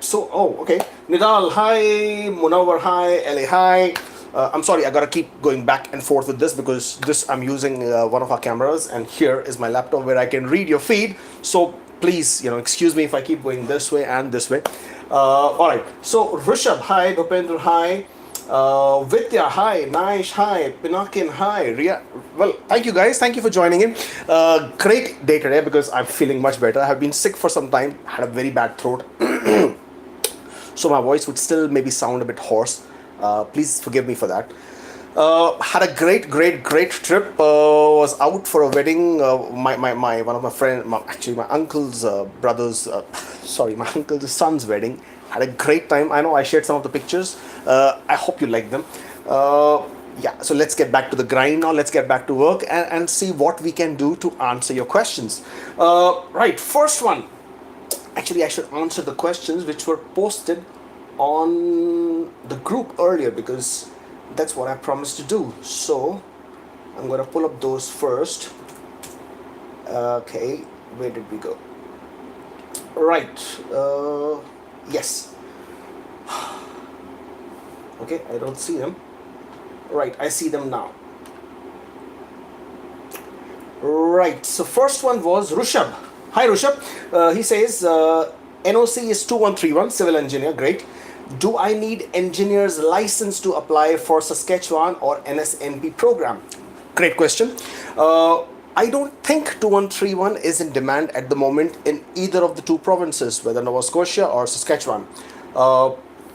So, okay. Nidal, hi. Munawar, hi. LA, hi. I'm sorry, I gotta keep going back and forth with this because I'm using one of our cameras, and here is my laptop where I can read your feed. So please, excuse me if I keep going this way and this way. All right. So Rishabh, hi. Gopendra, hi. Vidya, hi. Naish, hi. Pinakin, hi. Ria. Well, thank you guys. Thank you for joining in. Great day today because I'm feeling much better. I have been sick for some time. Had a very bad throat. So my voice would still maybe sound a bit hoarse. Please forgive me for that. Had a great trip. Was out for a wedding. My one of my friend, actually my uncle's brother's, sorry, my uncle's son's wedding. Had a great time. I know I shared some of the pictures. I hope you like them. Yeah, so let's get back to the grind now. Let's get back to work and see what we can do to answer your questions. Right, first one. Actually, I should answer the questions which were posted on the group earlier because that's what I promised to do. So I'm going to pull up those first. Okay, where did we go? Right, yes. Okay, I don't see them. Right, I see them now. Right, so first one was Rushabh. Hi Rushabh. He says NOC is 2131, civil engineer. Great. Do I need engineer's license to apply for Saskatchewan or NSNP program? Great question. I don't think 2131 is in demand at the moment in either of the two provinces, whether Nova Scotia or Saskatchewan.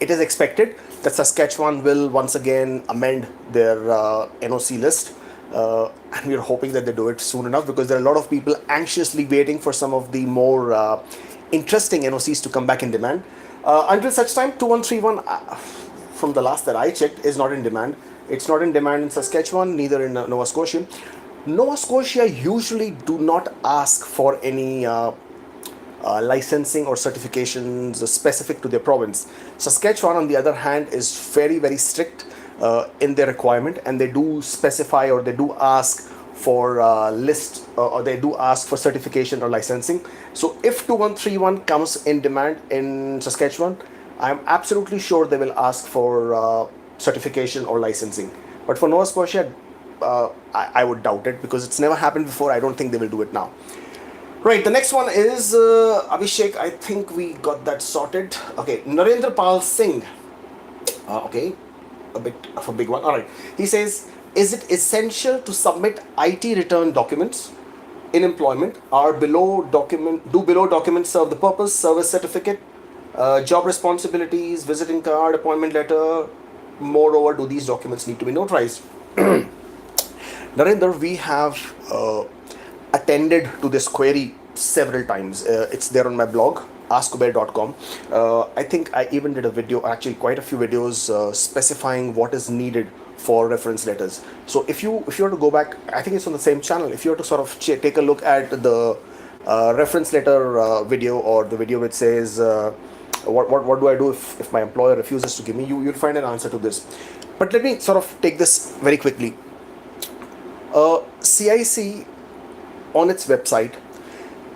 It is expected that Saskatchewan will once again amend their NOC list. And we're hoping that they do it soon enough because there are a lot of people anxiously waiting for some of the more interesting NOCs to come back in demand. Until such time, 2131, from the last that I checked, is not in demand. It's not in demand in Saskatchewan, neither in Nova Scotia. Nova Scotia usually do not ask for any licensing or certifications specific to their province. Saskatchewan, on the other hand, is very strict in their requirement, and they do specify or they do ask for list or they do ask for certification or licensing. So if 2131 comes in demand in Saskatchewan, I'm absolutely sure they will ask for certification or licensing. But for Nova Scotia, I would doubt it because it's never happened before. I don't think they will do it now. Right, the next one is Abhishek. I think we got that sorted. Okay, Narendra Pal Singh. Okay, a bit of a big one. All right. He says, is it essential to submit IT return documents in employment? Do below documents serve the purpose? Service certificate, job responsibilities, visiting card, appointment letter. Moreover, do these documents need to be notarized? Narendra, we have attended to this query several times. It's there on my blog, askkuber.com. I think I even did a video, actually quite a few videos specifying what is needed for reference letters. So if you were to go back, I think it's on the same channel. If you were to sort of take a look at the reference letter video, or the video which says what do I do if my employer refuses to give me, you'll find an answer to this. But let me sort of take this very quickly. CIC on its website,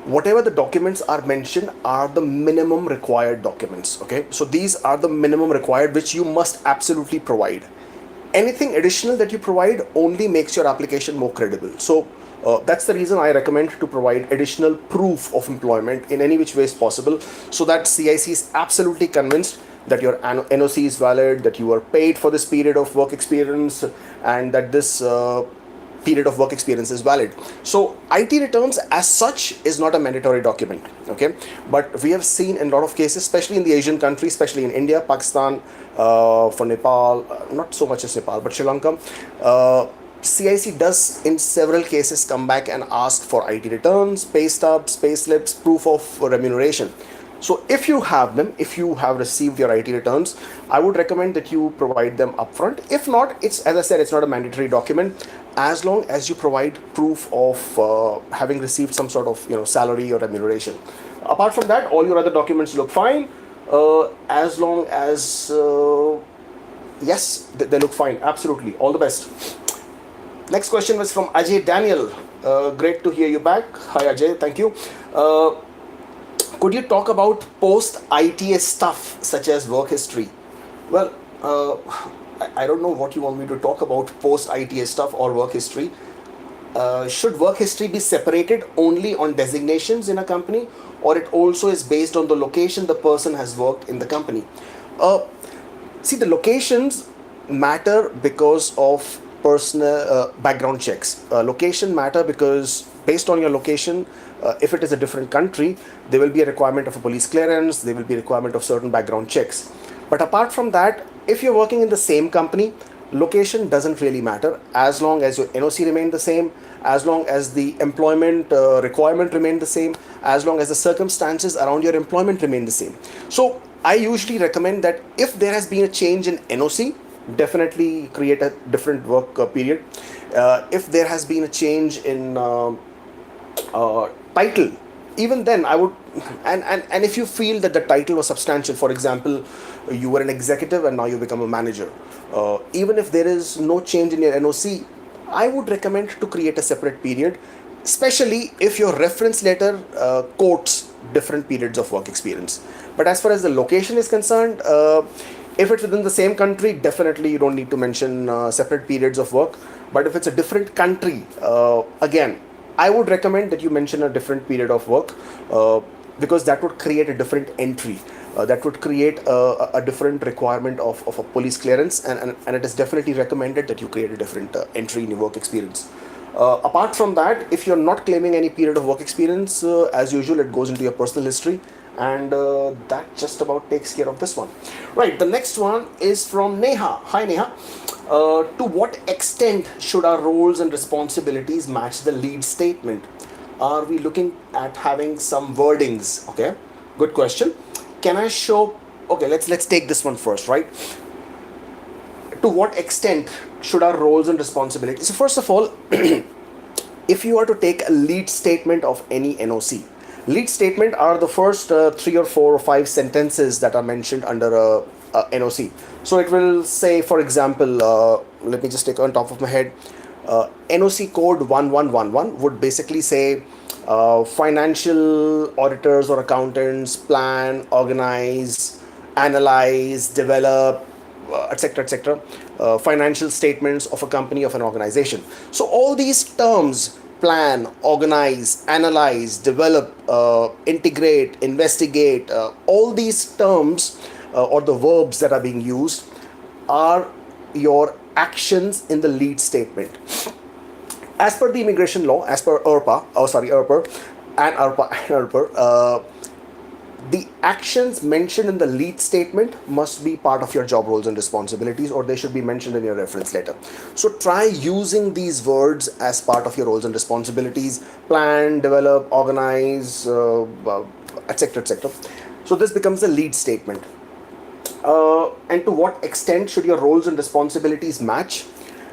whatever the documents are mentioned are the minimum required documents. Okay, so these are the minimum required which you must absolutely provide. Anything additional that you provide only makes your application more credible. So that's the reason I recommend to provide additional proof of employment in any which way is possible, so that CIC is absolutely convinced that your NOC is valid, that you are paid for this period of work experience, and that this period of work experience is valid. So IT returns as such is not a mandatory document, okay? But we have seen in a lot of cases, especially in the Asian countries, especially in India, Pakistan, for Nepal, not so much as Nepal, but Sri Lanka, CIC does in several cases come back and ask for IT returns, pay stubs, pay slips, proof of remuneration. So if you have them, if you have received your IT returns, I would recommend that you provide them upfront. If not, it's, as I said, it's not a mandatory document, as long as you provide proof of having received some sort of salary or remuneration. Apart from that, all your other documents look fine, as long as yes, they look fine. Absolutely, all the best. Next question was from Ajay Daniel. Great to hear you back. Hi Ajay, thank you. Could you talk about post ITA stuff such as work history? Well, I don't know what you want me to talk about post ITA stuff or work history. Should work history be separated only on designations in a company, or it also is based on the location the person has worked in the company? Uh, See, the locations matter because of personal background checks. Location matter because based on your location, if it is a different country, there will be a requirement of a police clearance, there will be a requirement of certain background checks. But apart from that, if you're working in the same company, location doesn't really matter as long as your NOC remain the same, as long as the employment requirement remain the same, as long as the circumstances around your employment remain the same. So I usually recommend that if there has been a change in NOC, definitely create a different work period. If there has been a change in title, even then I would, and if you feel that the title was substantial, for example, you were an executive and now you become a manager, even if there is no change in your NOC, I would recommend to create a separate period, especially if your reference letter quotes different periods of work experience. But as far as the location is concerned, if it's within the same country, definitely you don't need to mention separate periods of work. But if it's a different country, again, I would recommend that you mention a different period of work, because that would create a different entry. That would create a different requirement of a police clearance, and it is definitely recommended that you create a different entry in your work experience. Apart from that, if you're not claiming any period of work experience, as usual, it goes into your personal history, and that just about takes care of this one. Right, the next one is from Neha. Hi, Neha. To what extent should our roles and responsibilities match the lead statement? Are we looking at having some wordings? Okay, good question. Can I show? Okay, let's take this one first, right? To what extent should our roles and responsibilities? So first of all, if you are to take a lead statement of any NOC, lead statement are the first 3 or 4 or 5 sentences that are mentioned under a NOC. So it will say, for example, let me just take on top of my head, NOC code 1111 would basically say financial auditors or accountants plan, organize, analyze, develop, etc., etc., financial statements of a company, of an organization. So all these terms, plan, organize, analyze, develop, integrate, investigate, all these terms or the verbs that are being used are your actions in the lead statement. As per the immigration law, as per ERPA and ERPA, the actions mentioned in the lead statement must be part of your job roles and responsibilities, or they should be mentioned in your reference letter. So try using these words as part of your roles and responsibilities: plan, develop, organize, etc., etc. So this becomes a lead statement. And to what extent should your roles and responsibilities match?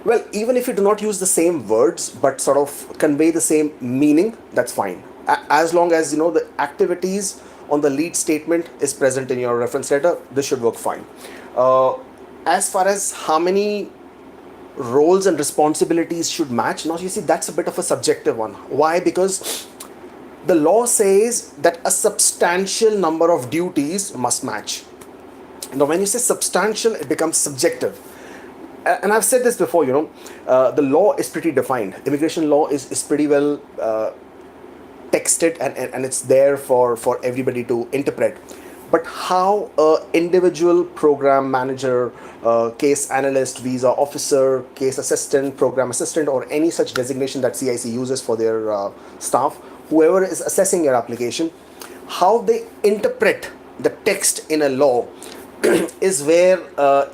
Well, even if you do not use the same words but sort of convey the same meaning, that's fine. As long as the activities on the lead statement is present in your reference letter, this should work fine. As far as how many roles and responsibilities should match, now you see that's a bit of a subjective one. Why? Because the law says that a substantial number of duties must match. Now when you say substantial, it becomes subjective. And I've said this before, the law is pretty defined. Immigration law is pretty well texted, and it's there for everybody to interpret. But how a individual program manager, case analyst, visa officer, case assistant, program assistant, or any such designation that CIC uses for their staff, whoever is assessing your application, how they interpret the text in a law is where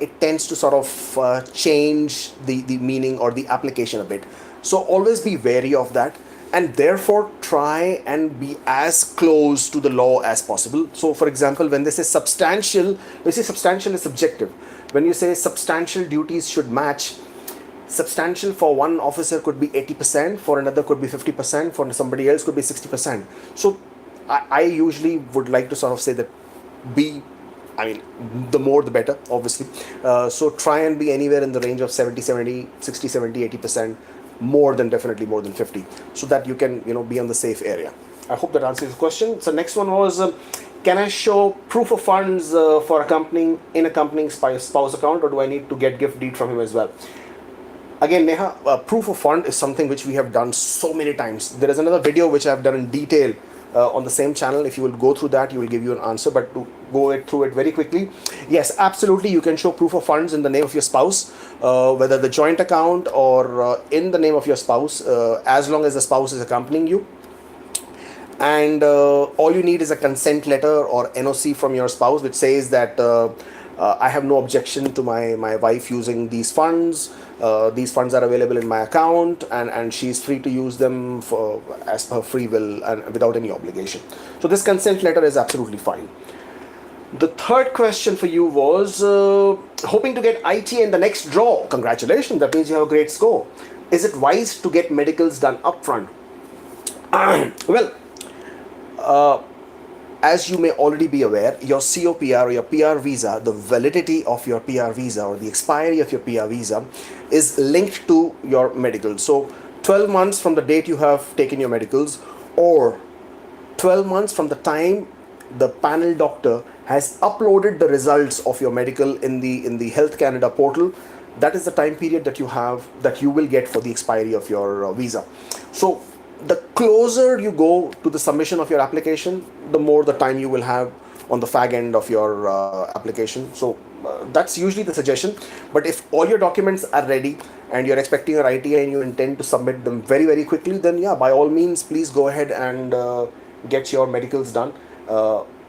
it tends to sort of change the meaning or the application a bit. So always be wary of that, and therefore try and be as close to the law as possible. So for example, when they say substantial, we say substantial is subjective. When you say substantial duties should match, substantial for one officer could be 80%, for another could be 50%, for somebody else could be 60%. So I usually would like to sort of say that the more the better, obviously. So try and be anywhere in the range of 70, 60, 70, 80%, definitely more than 50, so that you can, be on the safe area. I hope that answers the question. So next one was, can I show proof of funds for accompanying spouse account, or do I need to get gift deed from him as well? Again, Neha, proof of fund is something which we have done so many times. There is another video which I have done in detail on the same channel. If you will go through that, you will give you an answer. But to go through it very quickly, yes, absolutely, you can show proof of funds in the name of your spouse, whether the joint account or in the name of your spouse, as long as the spouse is accompanying you. And all you need is a consent letter or NOC from your spouse, which says that I have no objection to my wife using these funds. These funds are available in my account, and she's free to use them for as per free will and without any obligation. So this consent letter is absolutely fine. The third question for you was hoping to get ITA in the next draw. Congratulations, that means you have a great score. Is it wise to get medicals done upfront? Well, as you may already be aware, your COPR or your PR visa, the validity of your PR visa or the expiry of your PR visa is linked to your medicals. So 12 months from the date you have taken your medicals, or 12 months from the time the panel doctor has uploaded the results of your medical in the Health Canada portal, that is the time period that you will get for the expiry of your visa. So the closer you go to the submission of your application, the more the time you will have on the fag end of your application. So that's usually the suggestion. But if all your documents are ready and you're expecting your ITA and you intend to submit them very, very quickly, then yeah, by all means, please go ahead and get your medicals done.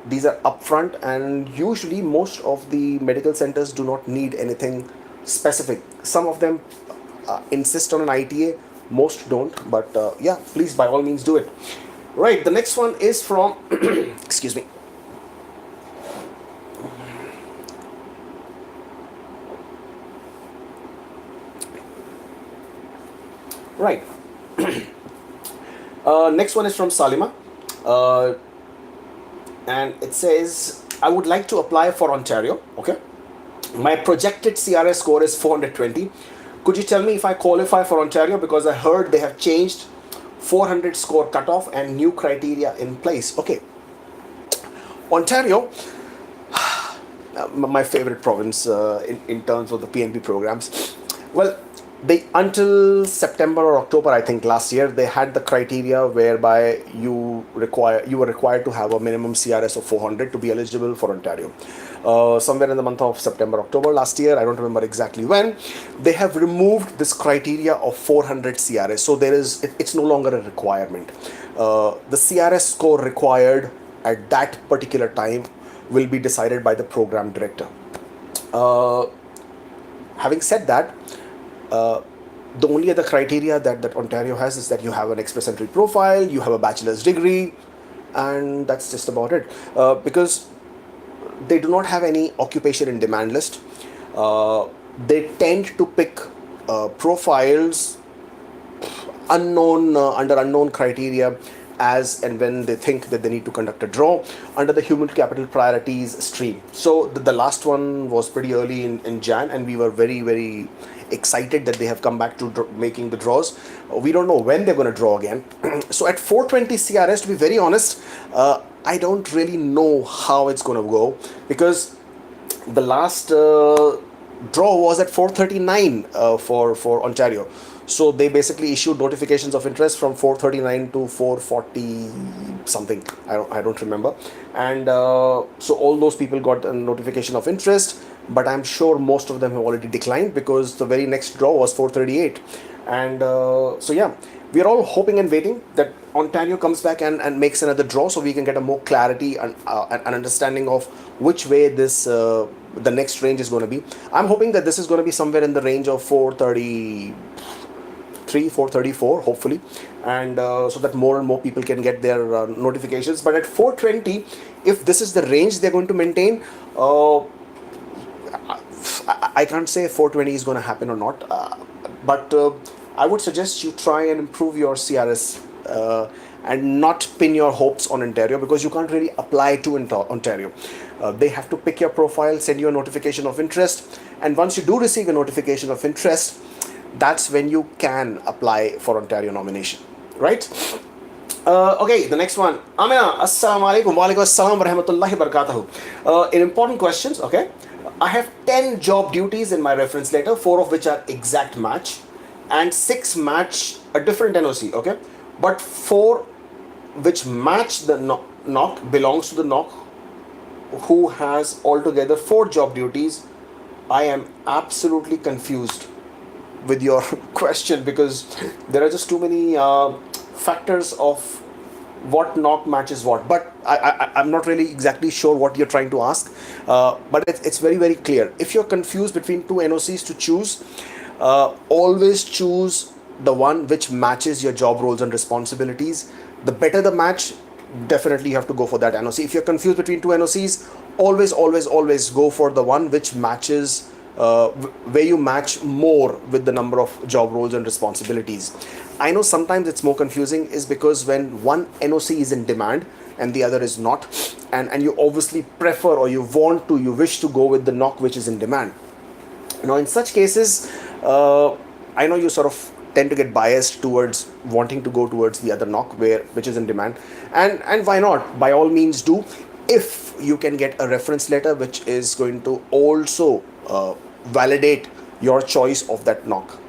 These are upfront, and usually most of the medical centers do not need anything specific. Some of them insist on an ITA. Most don't, but yeah, please by all means do it. Right, the next one is from excuse me. Right. Next one is from Salima, and it says, I would like to apply for Ontario. Okay, my projected CRS score is 420. Could you tell me if I qualify for Ontario, because I heard they have changed 400 score cutoff and new criteria in place. Okay, Ontario, my favorite province in terms of the PNP programs. Well, they, until September or October, I think last year, they had the criteria whereby you were required to have a minimum CRS of 400 to be eligible for Ontario. Somewhere in the month of September, October last year, I don't remember exactly when, they have removed this criteria of 400 CRS. So it's no longer a requirement. The CRS score required at that particular time will be decided by the program director. Having said that, the only other criteria that Ontario has is that you have an express entry profile, you have a bachelor's degree, and that's just about it. Because they do not have any occupation in demand list. They tend to pick profiles under unknown criteria as and when they think that they need to conduct a draw under the human capital priorities stream. So the last one was pretty early in Jan, and we were very, very excited that they have come back to making the draws. We don't know when they're going to draw again. So at 420 CRS, to be very honest, I don't really know how it's going to go, because the last draw was at 439 for Ontario. So they basically issued notifications of interest from 439 to 440 something. I don't remember. And so all those people got a notification of interest, but I'm sure most of them have already declined, because the very next draw was 438. And so yeah, we're all hoping and waiting that Ontario comes back and makes another draw, so we can get a more clarity and an understanding of which way this the next range is going to be. I'm hoping that this is going to be somewhere in the range of 433, 434, hopefully, and so that more and more people can get their notifications. But at 420, if this is the range they're going to maintain, I can't say 420 is going to happen or not, but I would suggest you try and improve your CRS and not pin your hopes on Ontario, because you can't really apply to Ontario. They have to pick your profile, send you a notification of interest, and once you do receive a notification of interest, that's when you can apply for Ontario nomination, right? Okay, the next one. Amina, assalamu alaikum, wa alaikum assalam wa rahmatullahi wa barakatuhu. In important questions, okay. I have 10 job duties in my reference letter, 4 of which are exact match, and 6 match a different NOC, okay. But 4 which match the knock belongs to the knock who has altogether 4 job duties. I am absolutely confused with your question because there are just too many factors of what knock matches what. But I'm not really exactly sure what you're trying to ask. But it's very, very clear. If you're confused between 2 NOCs to choose, always choose the one which matches your job roles and responsibilities. The better the match, definitely you have to go for that NOC. If you're confused between 2 NOCs, always go for the one which matches, where you match more with the number of job roles and responsibilities. I know sometimes it's more confusing is because when one NOC is in demand and the other is not, and you obviously prefer or you wish to go with the knock which is in demand. Now in such cases, I know you sort of tend to get biased towards wanting to go towards the other knock which is in demand, and why not? By all means do, if you can get a reference letter which is going to also validate your choice of that knock.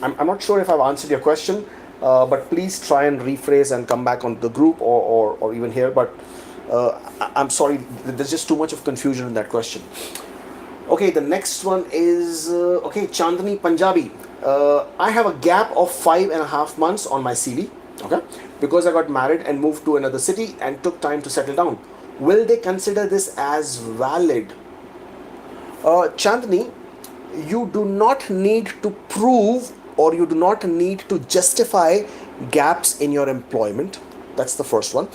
I'm not sure if I've answered your question, but please try and rephrase and come back on the group or even here. But I'm sorry, there's just too much of confusion in that question. Okay, the next one is okay, Chandani Punjabi. I have a gap of 5.5 months on my CV, okay, because I got married and moved to another city and took time to settle down. Will they consider this as valid? Chandani, you do not need to prove or you do not need to justify gaps in your employment. That's the first one.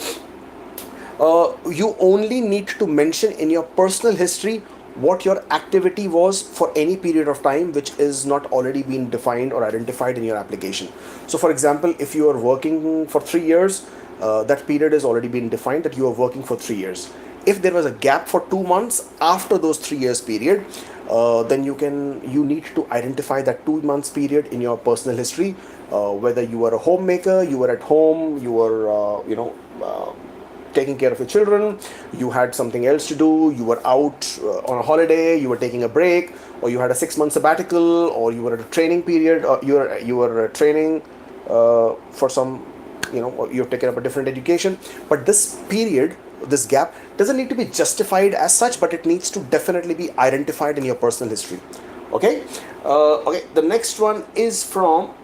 You only need to mention in your personal history what your activity was for any period of time which is not already been defined or identified in your application. So for example, if you are working for 3 years, that period has already been defined that you are working for 3 years. If there was a gap for 2 months after those 3 years period, then you need to identify that 2 months period in your personal history, whether you were a homemaker, you were at home, you were taking care of your children, you had something else to do, you were out on a holiday, you were taking a break, or you had a 6-month sabbatical, or you were at a training period, or you were training for some, or you've taken up a different education. But this period, this gap doesn't need to be justified as such, but it needs to definitely be identified in your personal history. Okay. Okay, the next one is from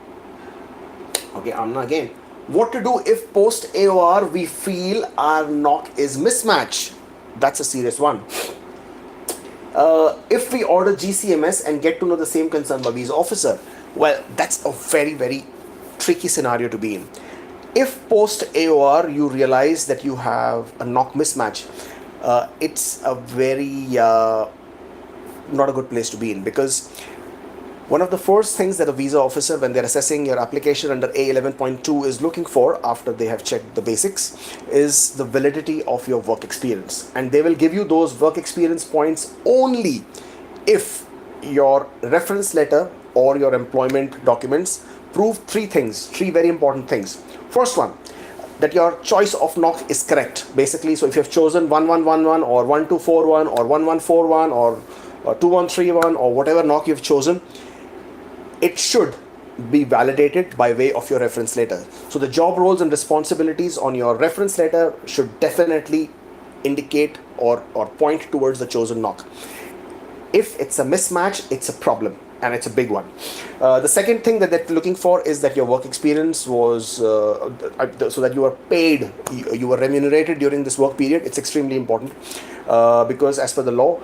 Amna again. What to do if post AOR we feel our knock is mismatch? That's a serious one. If we order GCMS and get to know the same concern by visa officer, well, that's a very, very tricky scenario to be in. If post AOR you realize that you have a knock mismatch, it's a very not a good place to be in, because one of the first things that a visa officer, when they're assessing your application under A11.2, is looking for after they have checked the basics is the validity of your work experience. And they will give you those work experience points only if your reference letter or your employment documents prove 3 things, 3 very important things. First one, that your choice of knock is correct. Basically, so if you've chosen 1111 or 1241 or 1141 or 2131 or whatever knock you've chosen, it should be validated by way of your reference letter. So the job roles and responsibilities on your reference letter should definitely indicate or point towards the chosen knock. If it's a mismatch, it's a problem, and it's a big one. The second thing that they're looking for is that your work experience was so that you were paid, you were remunerated during this work period. It's extremely important because as per the law,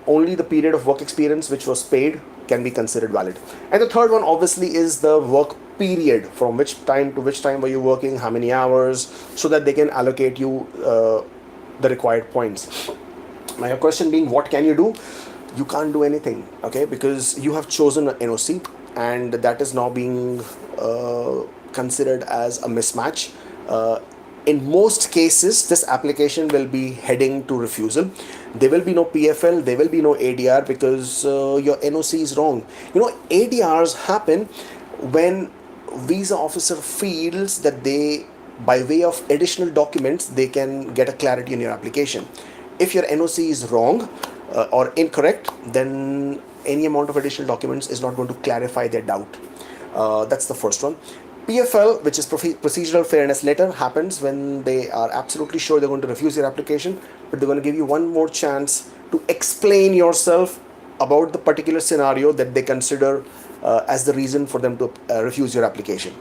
only the period of work experience which was paid can be considered valid. And the third one obviously is the work period, from which time to which time were you working, how many hours, so that they can allocate you the required points. Now your question being, what can you do? You can't do anything, okay, because you have chosen an NOC and that is now being considered as a mismatch. In most cases, this application will be heading to refusal. There will be no PFL, there will be no ADR because your NOC is wrong. ADRs happen when visa officer feels that they by way of additional documents, they can get a clarity in your application. If your NOC is wrong or incorrect, then any amount of additional documents is not going to clarify their doubt. That's the first one. PFL, which is procedural fairness letter, happens when they are absolutely sure they're going to refuse your application, but they're going to give you one more chance to explain yourself about the particular scenario that they consider as the reason for them to refuse your application.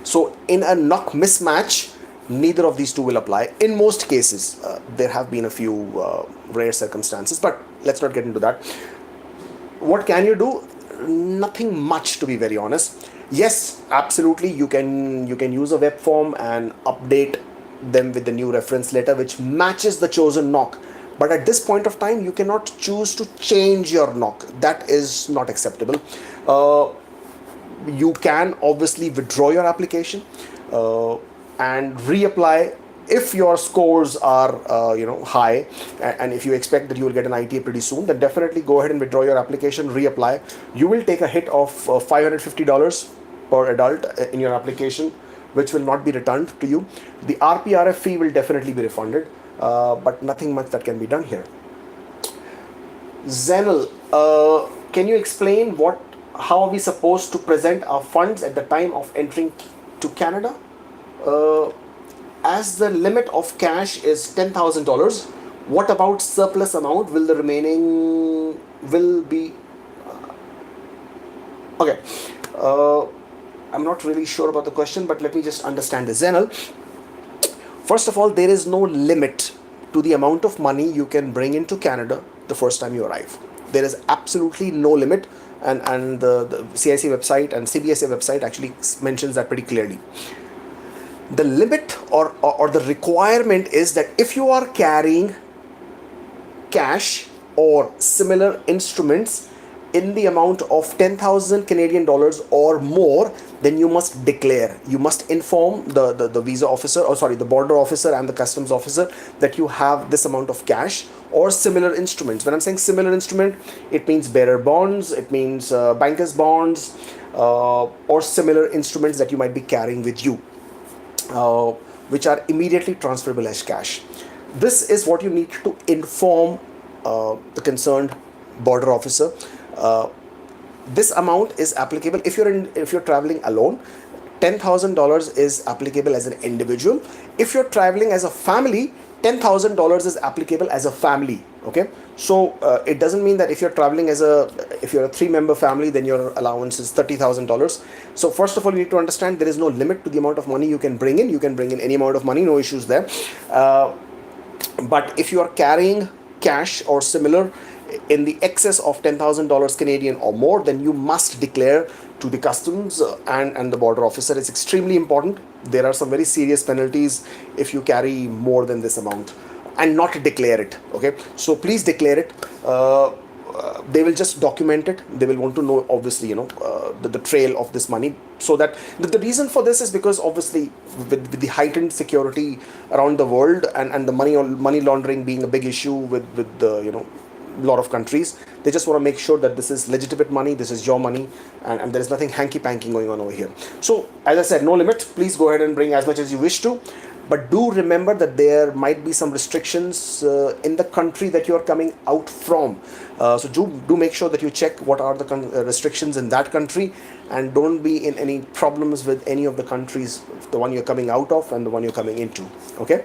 So in a NOC mismatch, neither of these two will apply. In most cases, there have been a few rare circumstances, but let's not get into that. What can you do? Nothing much, to be very honest. Yes, absolutely, you can use a web form and update them with the new reference letter which matches the chosen NOC. But at this point of time, you cannot choose to change your NOC. That is not acceptable. You can obviously withdraw your application and reapply if your scores are high, and if you expect that you will get an ITA pretty soon. Then definitely go ahead and withdraw your application, reapply. You will take a hit of $550 per adult in your application, which will not be returned to you. The RPRF fee will definitely be refunded, but nothing much that can be done here. Zenil, can you explain how are we supposed to present our funds at the time of entering to Canada? As the limit of cash is $10,000, what about surplus amount? Will the remaining be okay? I'm not really sure about the question, but let me just understand this. Zenil, first of all, there is no limit to the amount of money you can bring into Canada the first time you arrive. There is absolutely no limit, and the CIC website and CBSA website actually mentions that pretty clearly. The limit or the requirement is that if you are carrying cash or similar instruments in the amount of 10,000 Canadian dollars or more, then you must declare. You must inform the visa officer, the border officer and the customs officer that you have this amount of cash or similar instruments. When I'm saying similar instrument, it means bearer bonds, it means bankers bonds, or similar instruments that you might be carrying with you, which are immediately transferable as cash. This is what you need to inform the concerned border officer. This amount is applicable if you're traveling alone. $10,000 is applicable as an individual. If you're traveling as a family, $10,000 is applicable as a family. Okay, so it doesn't mean that if you're traveling if you're a 3-member family, then your allowance is $30,000. So first of all, you need to understand there is no limit to the amount of money you can bring in. You can bring in any amount of money, no issues there. But if you are carrying cash or similar in the excess of $10,000 Canadian or more, then you must declare to the customs and the border officer. It's extremely important. There are some very serious penalties if you carry more than this amount and not declare it. Okay, so please declare it. They will just document it. They will want to know, obviously, the trail of this money. So that the reason for this is because obviously with the heightened security around the world and the money laundering being a big issue with the lot of countries, they just want to make sure that this is legitimate money, this is your money, and there is nothing hanky-panky going on over here. So as I said, no limit. Please go ahead and bring as much as you wish to, but do remember that there might be some restrictions in the country that you are coming out from. So do make sure that you check what are the restrictions in that country, and don't be in any problems with any of the countries, the one you're coming out of and the one you're coming into. Okay,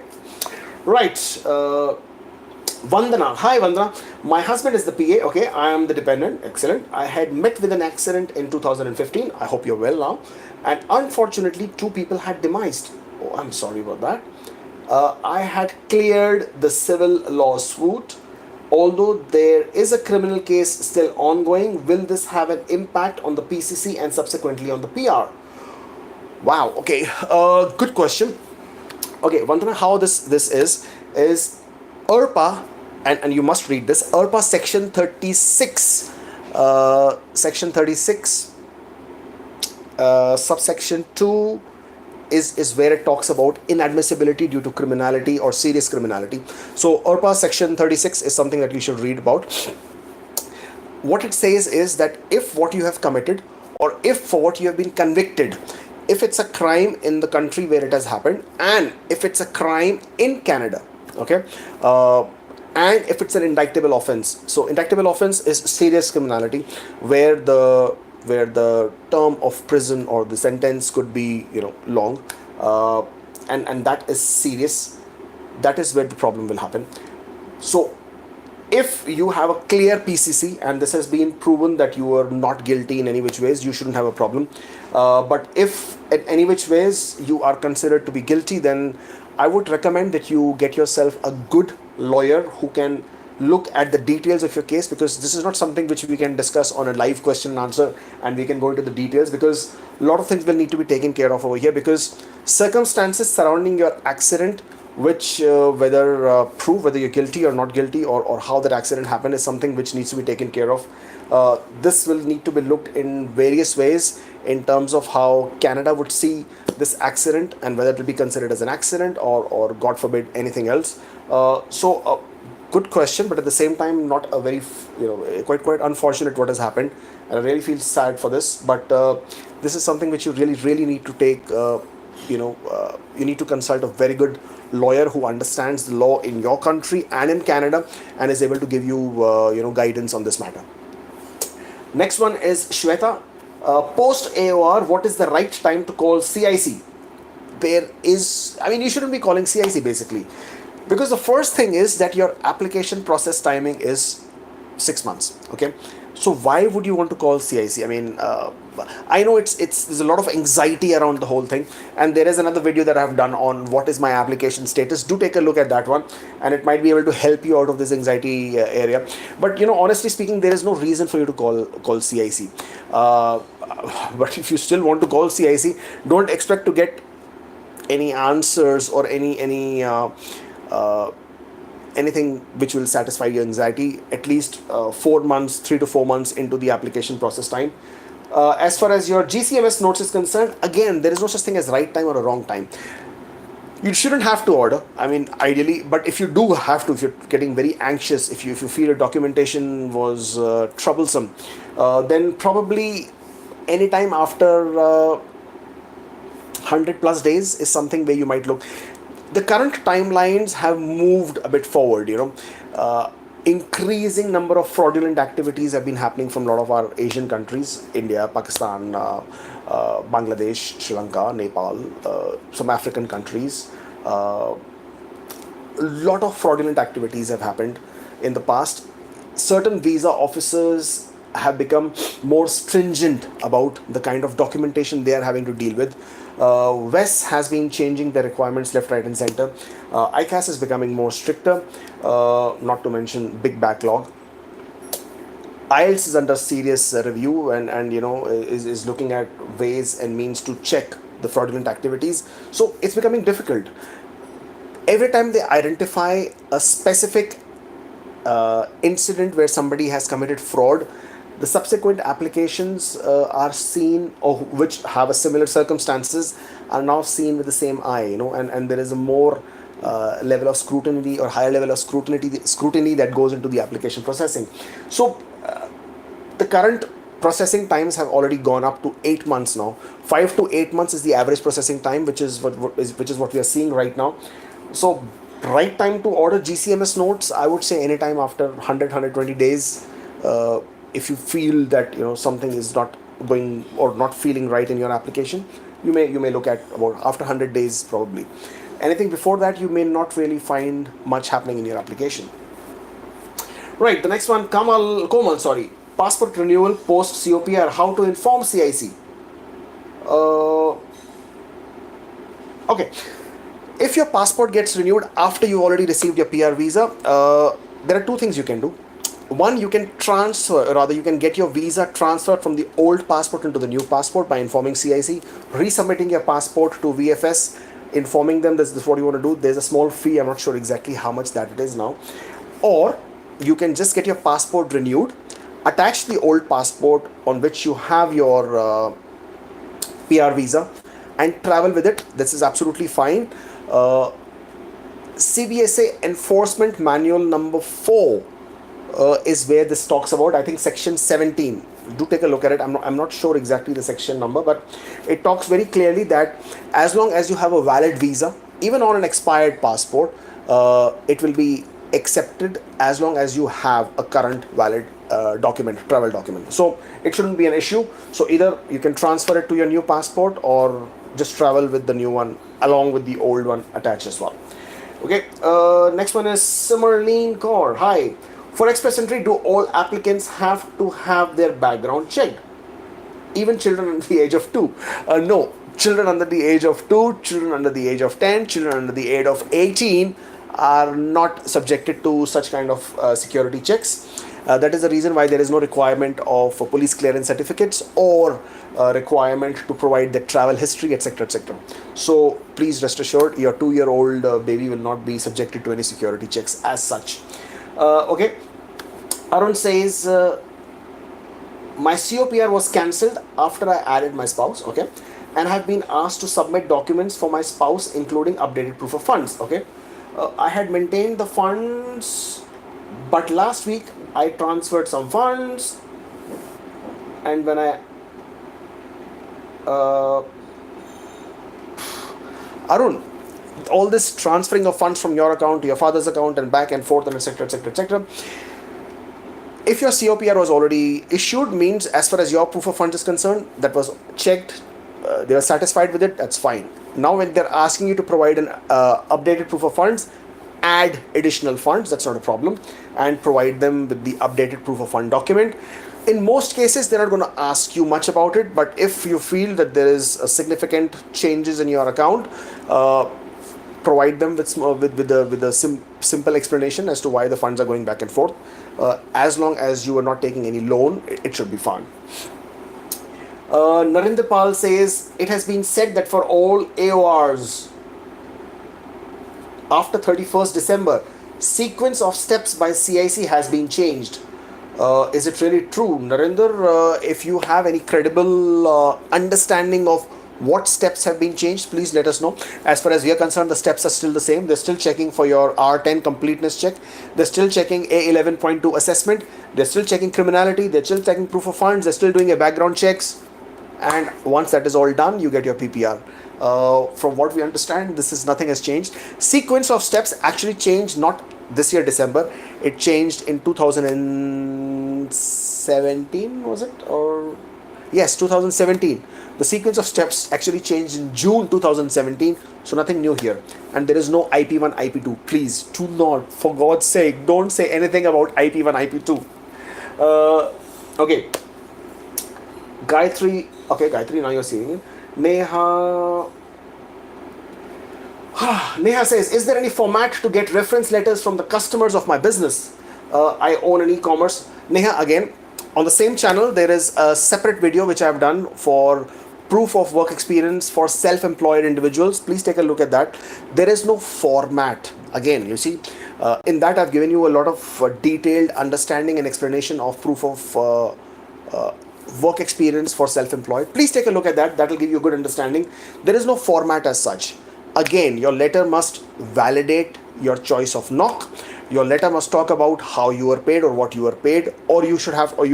right. Vandana. Hi Vandana. My husband is the PA. Okay, I am the dependent. Excellent. I had met with an accident in 2015. I hope you're well now. And unfortunately, 2 people had demised. Oh, I'm sorry about that. I had cleared the civil lawsuit. Although there is a criminal case still ongoing, will this have an impact on the PCC and subsequently on the PR? Wow. Okay. Good question. Okay, Vandana, how this is IRPA, and you must read this, IRPA section 36, subsection 2 is where it talks about inadmissibility due to criminality or serious criminality. So IRPA section 36 is something that you should read about. What it says is that if what you have committed or if for what you have been convicted if it's a crime in the country where it has happened, and if it's a crime in Canada. Okay. And if it's an indictable offense. So indictable offense is serious criminality, where the term of prison or the sentence could be, long, and that is serious. That is where the problem will happen. So if you have a clear PCC and this has been proven that you are not guilty in any which ways, you shouldn't have a problem. But if in any which ways you are considered to be guilty, then I would recommend that you get yourself a good lawyer who can look at the details of your case, because this is not something which we can discuss on a live question and answer and we can go into the details, because a lot of things will need to be taken care of over here, because circumstances surrounding your accident, which whether prove whether you're guilty or not guilty, or how that accident happened, is something which needs to be taken care of. This will need to be looked in various ways in terms of how Canada would see this accident and whether it will be considered as an accident or God forbid anything else. So good question, but at the same time not a very quite unfortunate what has happened, and I really feel sad for this. But this is something which you really need to take. You need to consult a very good lawyer who understands the law in your country and in Canada and is able to give you guidance on this matter. Next one is Shweta. Post AOR, what is the right time to call CIC? You shouldn't be calling CIC basically, because the first thing is that your application process timing is 6 months. Okay, so why would you want to call CIC? I know it's there's a lot of anxiety around the whole thing, and there is another video that I have done on what is my application status. Do take a look at that one, and it might be able to help you out of this anxiety area. But honestly speaking, there is no reason for you to call CIC. But if you still want to call CIC, don't expect to get any answers or anything which will satisfy your anxiety at least 4 months, 3 to 4 months into the application process time. As far as your GCMS notes is concerned, again, there is no such thing as right time or a wrong time. You shouldn't have to order, ideally, but if you do have to, if you're getting very anxious, if you feel your documentation was troublesome, then probably anytime after 100 plus days is something where you might look. The current timelines have moved a bit forward. Increasing number of fraudulent activities have been happening from a lot of our Asian countries: India, Pakistan, Bangladesh, Sri Lanka, Nepal, some African countries. A lot of fraudulent activities have happened in the past. Certain visa officers have become more stringent about the kind of documentation they are having to deal with. WES has been changing the requirements left, right, and center. ICAS is becoming more stricter, not to mention big backlog. IELTS is under serious review and is looking at ways and means to check the fraudulent activities. So it's becoming difficult. Every time they identify a specific incident where somebody has committed fraud, the subsequent applications are seen, or which have a similar circumstances, are now seen with the same eye, and there is a more level of scrutiny or higher level of scrutiny that goes into the application processing. So the current processing times have already gone up to 8 months now. 5 to 8 months is the average processing time, which is what we are seeing right now. So right time to order GCMS notes, I would say anytime after 120 days. If you feel that something is not going or not feeling right in your application, you may look at about after 100 days probably. Anything before that, you may not really find much happening in your application. Right, the next one, Komal, sorry. Passport renewal post COPR, how to inform CIC? Okay, if your passport gets renewed after you already received your PR visa, there are two things you can do. One, you can you can get your visa transferred from the old passport into the new passport by informing CIC, resubmitting your passport to VFS, informing them this is what you want to do. There's a small fee, I'm not sure exactly how much that it is now. Or you can just get your passport renewed, attach the old passport on which you have your PR visa, and travel with it. This is absolutely fine. CBSA Enforcement Manual number 4 is where this talks about, I think, section 17. Do take a look at it. I'm not sure exactly the section number, but it talks very clearly that as long as you have a valid visa, even on an expired passport, it will be accepted as long as you have a current valid travel document. So it shouldn't be an issue. So either you can transfer it to your new passport or just travel with the new one along with the old one attached as well. Okay, next one is Simmerleen Kaur. Hi. For express entry, do all applicants have to have their background checked? Even children under the age of 2? No. Children under the age of 2, children under the age of 10, children under the age of 18 are not subjected to such kind of security checks. That is the reason why there is no requirement of police clearance certificates or requirement to provide the travel history, etc., etc. So please rest assured, your 2-year-old baby will not be subjected to any security checks as such. Okay, Arun says, my COPR was cancelled after I added my spouse, okay, and have been asked to submit documents for my spouse, including updated proof of funds, okay. I had maintained the funds, but last week I transferred some funds, and when I Arun, all this transferring of funds from your account to your father's account and back and forth and etc., etc., etc. If your COPR was already issued, means as far as your proof of funds is concerned, that was checked, they are satisfied with it, that's fine. Now when they're asking you to provide an updated proof of funds, add additional funds, that's not a problem, and provide them with the updated proof of fund document. In most cases, they're not going to ask you much about it, but if you feel that there is a significant changes in your account, provide them with a simple explanation as to why the funds are going back and forth. As long as you are not taking any loan, it should be fine. Narendra Pal says, it has been said that for all AORs after 31st December, sequence of steps by CIC has been changed. Is it really true? Narendra, if you have any credible understanding of what steps have been changed, please let us know. As far as we are concerned, the steps are still the same. They're still checking for your R10 completeness check. They're still checking A11.2 assessment. They're still checking criminality. They're still checking proof of funds. They're still doing a background checks. And once that is all done, you get your PPR. From what we understand, nothing has changed. Sequence of steps actually changed not this year December. It changed in 2017, was it? Or yes, 2017. The sequence of steps actually changed in June 2017, so nothing new here. And there is no IP1, IP2. Please do not, for God's sake, don't say anything about IP1, IP2. Okay. Gayatri, now you're seeing it. Neha says, is there any format to get reference letters from the customers of my business? I own an e-commerce. Neha, again, on the same channel, there is a separate video which I have done for proof of work experience for self-employed individuals. Please take a look at that. There is no format. Again, you see, in that I've given you a lot of detailed understanding and explanation of proof of work experience for self-employed. Please take a look at that. That will give you a good understanding. There is no format as such. Again, your letter must validate your choice of NOC. Your letter must talk about how you were paid or what you were paid, or you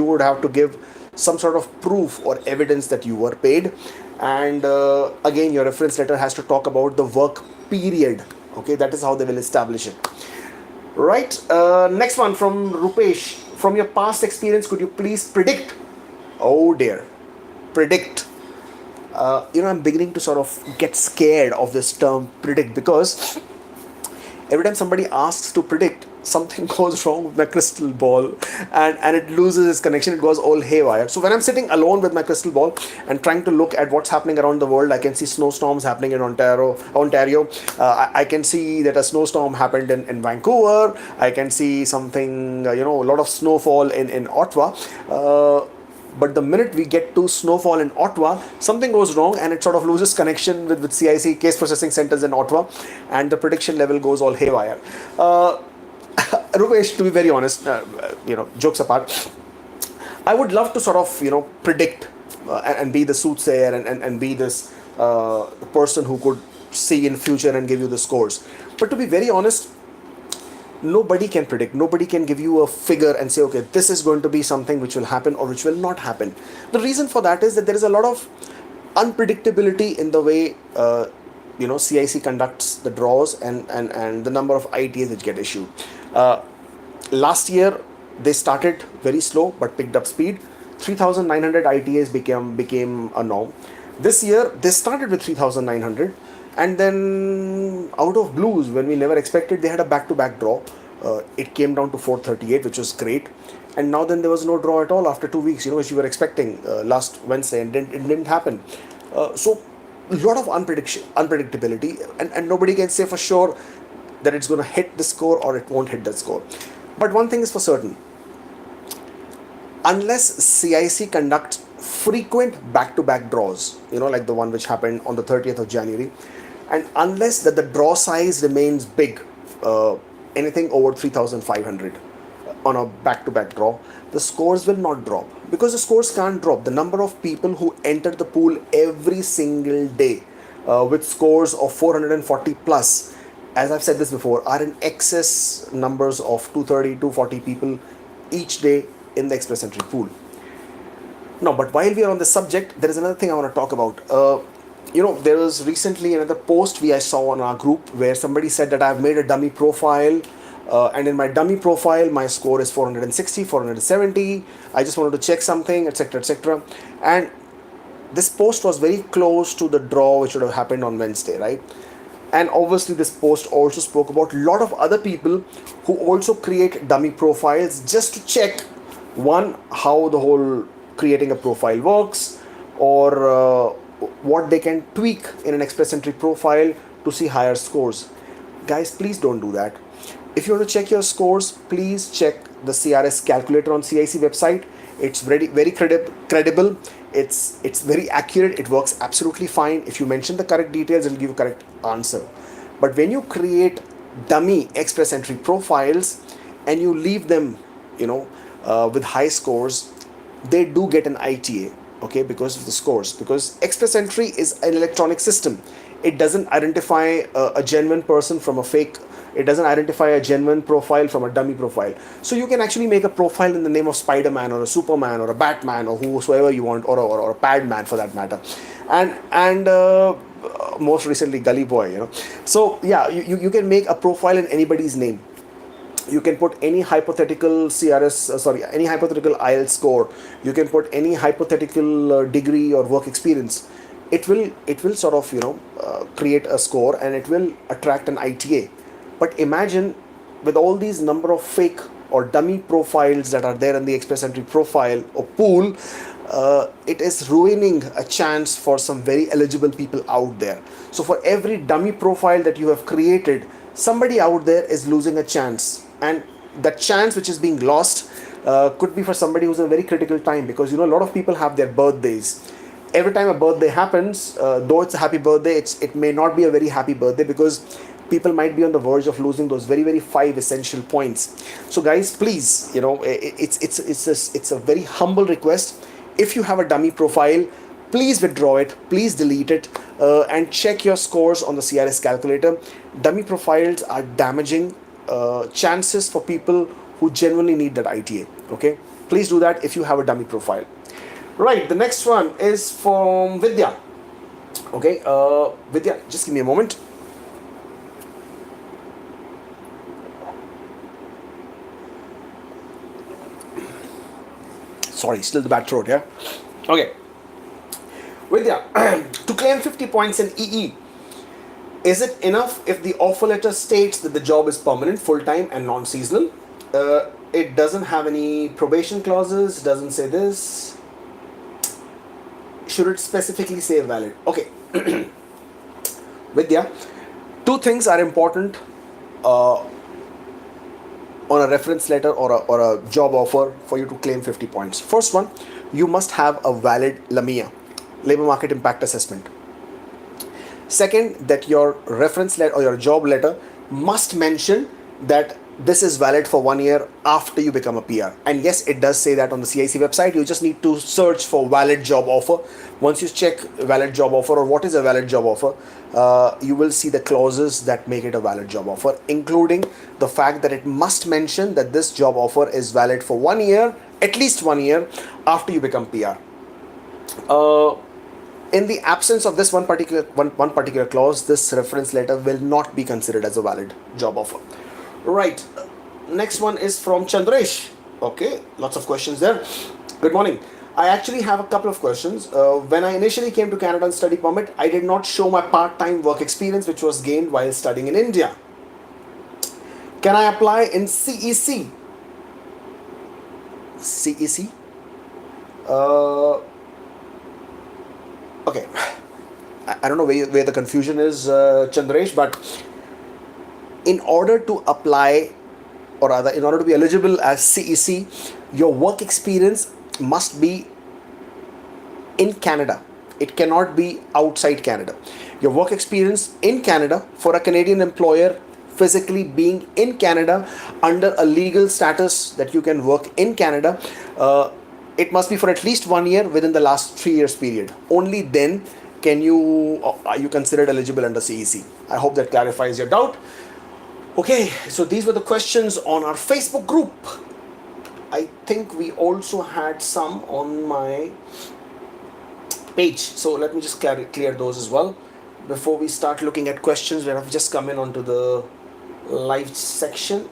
would have to give some sort of proof or evidence that you were paid. And again, your reference letter has to talk about the work period. Okay, that is how they will establish it. Right. Next one from Rupesh. From your past experience, could you please predict? Oh dear, predict. I'm beginning to sort of get scared of this term predict, because every time somebody asks to predict, something goes wrong with my crystal ball and it loses its connection. It goes all haywire. So when I'm sitting alone with my crystal ball and trying to look at what's happening around the world, I can see snowstorms happening in Ontario. I can see that a snowstorm happened in Vancouver. I can see something, a lot of snowfall in Ottawa. But the minute we get to snowfall in Ottawa, something goes wrong and it sort of loses connection with CIC, case processing centers in Ottawa, and the prediction level goes all haywire. Rupesh, to be very honest, jokes apart, I would love to sort of, predict and be the soothsayer and be this person who could see in future and give you the scores. But to be very honest, nobody can predict, nobody can give you a figure and say, okay, this is going to be something which will happen or which will not happen. The reason for that is that there is a lot of unpredictability in the way CIC conducts the draws and the number of ITAs which get issued. Last year they started very slow but picked up speed. 3,900 ITAs became a norm. This year they started with 3,900, and then out of blues, when we never expected, they had a back-to-back draw. It came down to 438, which was great. And now then there was no draw at all after 2 weeks, which you were expecting last Wednesday, and it didn't happen. So a lot of unpredictability, and nobody can say for sure that it's going to hit the score or it won't hit the score. But one thing is for certain: unless CIC conducts frequent back-to-back draws, like the one which happened on the 30th of January, and unless that the draw size remains big, anything over 3,500 on a back-to-back draw, the scores will not drop, because the scores can't drop. The number of people who enter the pool every single day with scores of 440 plus, as I've said this before, are in excess numbers of 230, 240 people each day in the express entry pool. No, but while we are on this subject, there is another thing I want to talk about. There was recently another post I saw on our group where somebody said that I've made a dummy profile, and in my dummy profile, my score is 460, 470. I just wanted to check something, etc., etc. And this post was very close to the draw which would have happened on Wednesday, right? And obviously this post also spoke about a lot of other people who also create dummy profiles just to check, one, how the whole creating a profile works, or what they can tweak in an express entry profile to see higher scores. Guys, please don't do that. If you want to check your scores, please check the CRS calculator on CIC website. It's very credible. It's very accurate. It works absolutely fine. If you mention the correct details, it'll give you correct answer. But when you create dummy express entry profiles and you leave them, with high scores, they do get an ITA, okay, because of the scores. Because express entry is an electronic system. It doesn't identify a genuine person from a fake. It doesn't identify a genuine profile from a dummy profile. So you can actually make a profile in the name of Spider-Man or a Superman or a Batman or whosoever you want, or a Padman for that matter, and most recently Gully Boy. So yeah, you can make a profile in anybody's name. You can put any hypothetical any hypothetical IELTS score. You can put any hypothetical degree or work experience. It will sort of create a score, and it will attract an ITA. But imagine, with all these number of fake or dummy profiles that are there in the express entry profile or pool, it is ruining a chance for some very eligible people out there. So for every dummy profile that you have created, somebody out there is losing a chance, and that chance which is being lost could be for somebody who's in a very critical time, because a lot of people have their birthdays. Every time a birthday happens, though it's a happy birthday, it may not be a very happy birthday, because people might be on the verge of losing those very, very 5 essential points. So guys, please, it's a very humble request. If you have a dummy profile, please withdraw it, please delete it, and check your scores on the CRS calculator. Dummy profiles are damaging chances for people who genuinely need that ITA. Okay, please do that if you have a dummy profile. Right, the next one is from Vidya. Okay, Vidya, just give me a moment. Sorry, still the bad throat, yeah? Okay. Vidya, to claim 50 points in EE, is it enough if the offer letter states that the job is permanent, full-time and non-seasonal? It doesn't have any probation clauses, doesn't say this. Should it specifically say valid? Okay. Vidya, two things are important on a reference letter or a job offer for you to claim 50 points. First one, you must have a valid LAMIA, Labor Market Impact Assessment. Second, that your reference letter or your job letter must mention that this is valid for 1 year after you become a PR. And yes, it does say that on the CIC website. You just need to search for valid job offer. Once you check valid job offer or what is a valid job offer, you will see the clauses that make it a valid job offer, including the fact that it must mention that this job offer is valid for 1 year, at least 1 year after you become PR. In the absence of this one particular clause, this reference letter will not be considered as a valid job offer. Right. Next one is from Chandresh. Okay, lots of questions there. Good morning. I actually have a couple of questions. When I initially came to Canada on study permit, I did not show my part-time work experience which was gained while studying in India. Can I apply in CEC? CEC? Okay. I don't know where the confusion is, Chandresh, but in order to apply, or rather in order to be eligible as CEC, your work experience must be in Canada. It cannot be outside Canada. Your work experience in Canada for a Canadian employer physically being in Canada under a legal status that you can work in Canada, it must be for at least 1 year within the last 3 years period. Only then are you considered eligible under CEC. I hope that clarifies your doubt. Okay, so these were the questions on our Facebook group. I think we also had some on my page. So let me just clear those as well before we start looking at questions that have just come in onto the live section.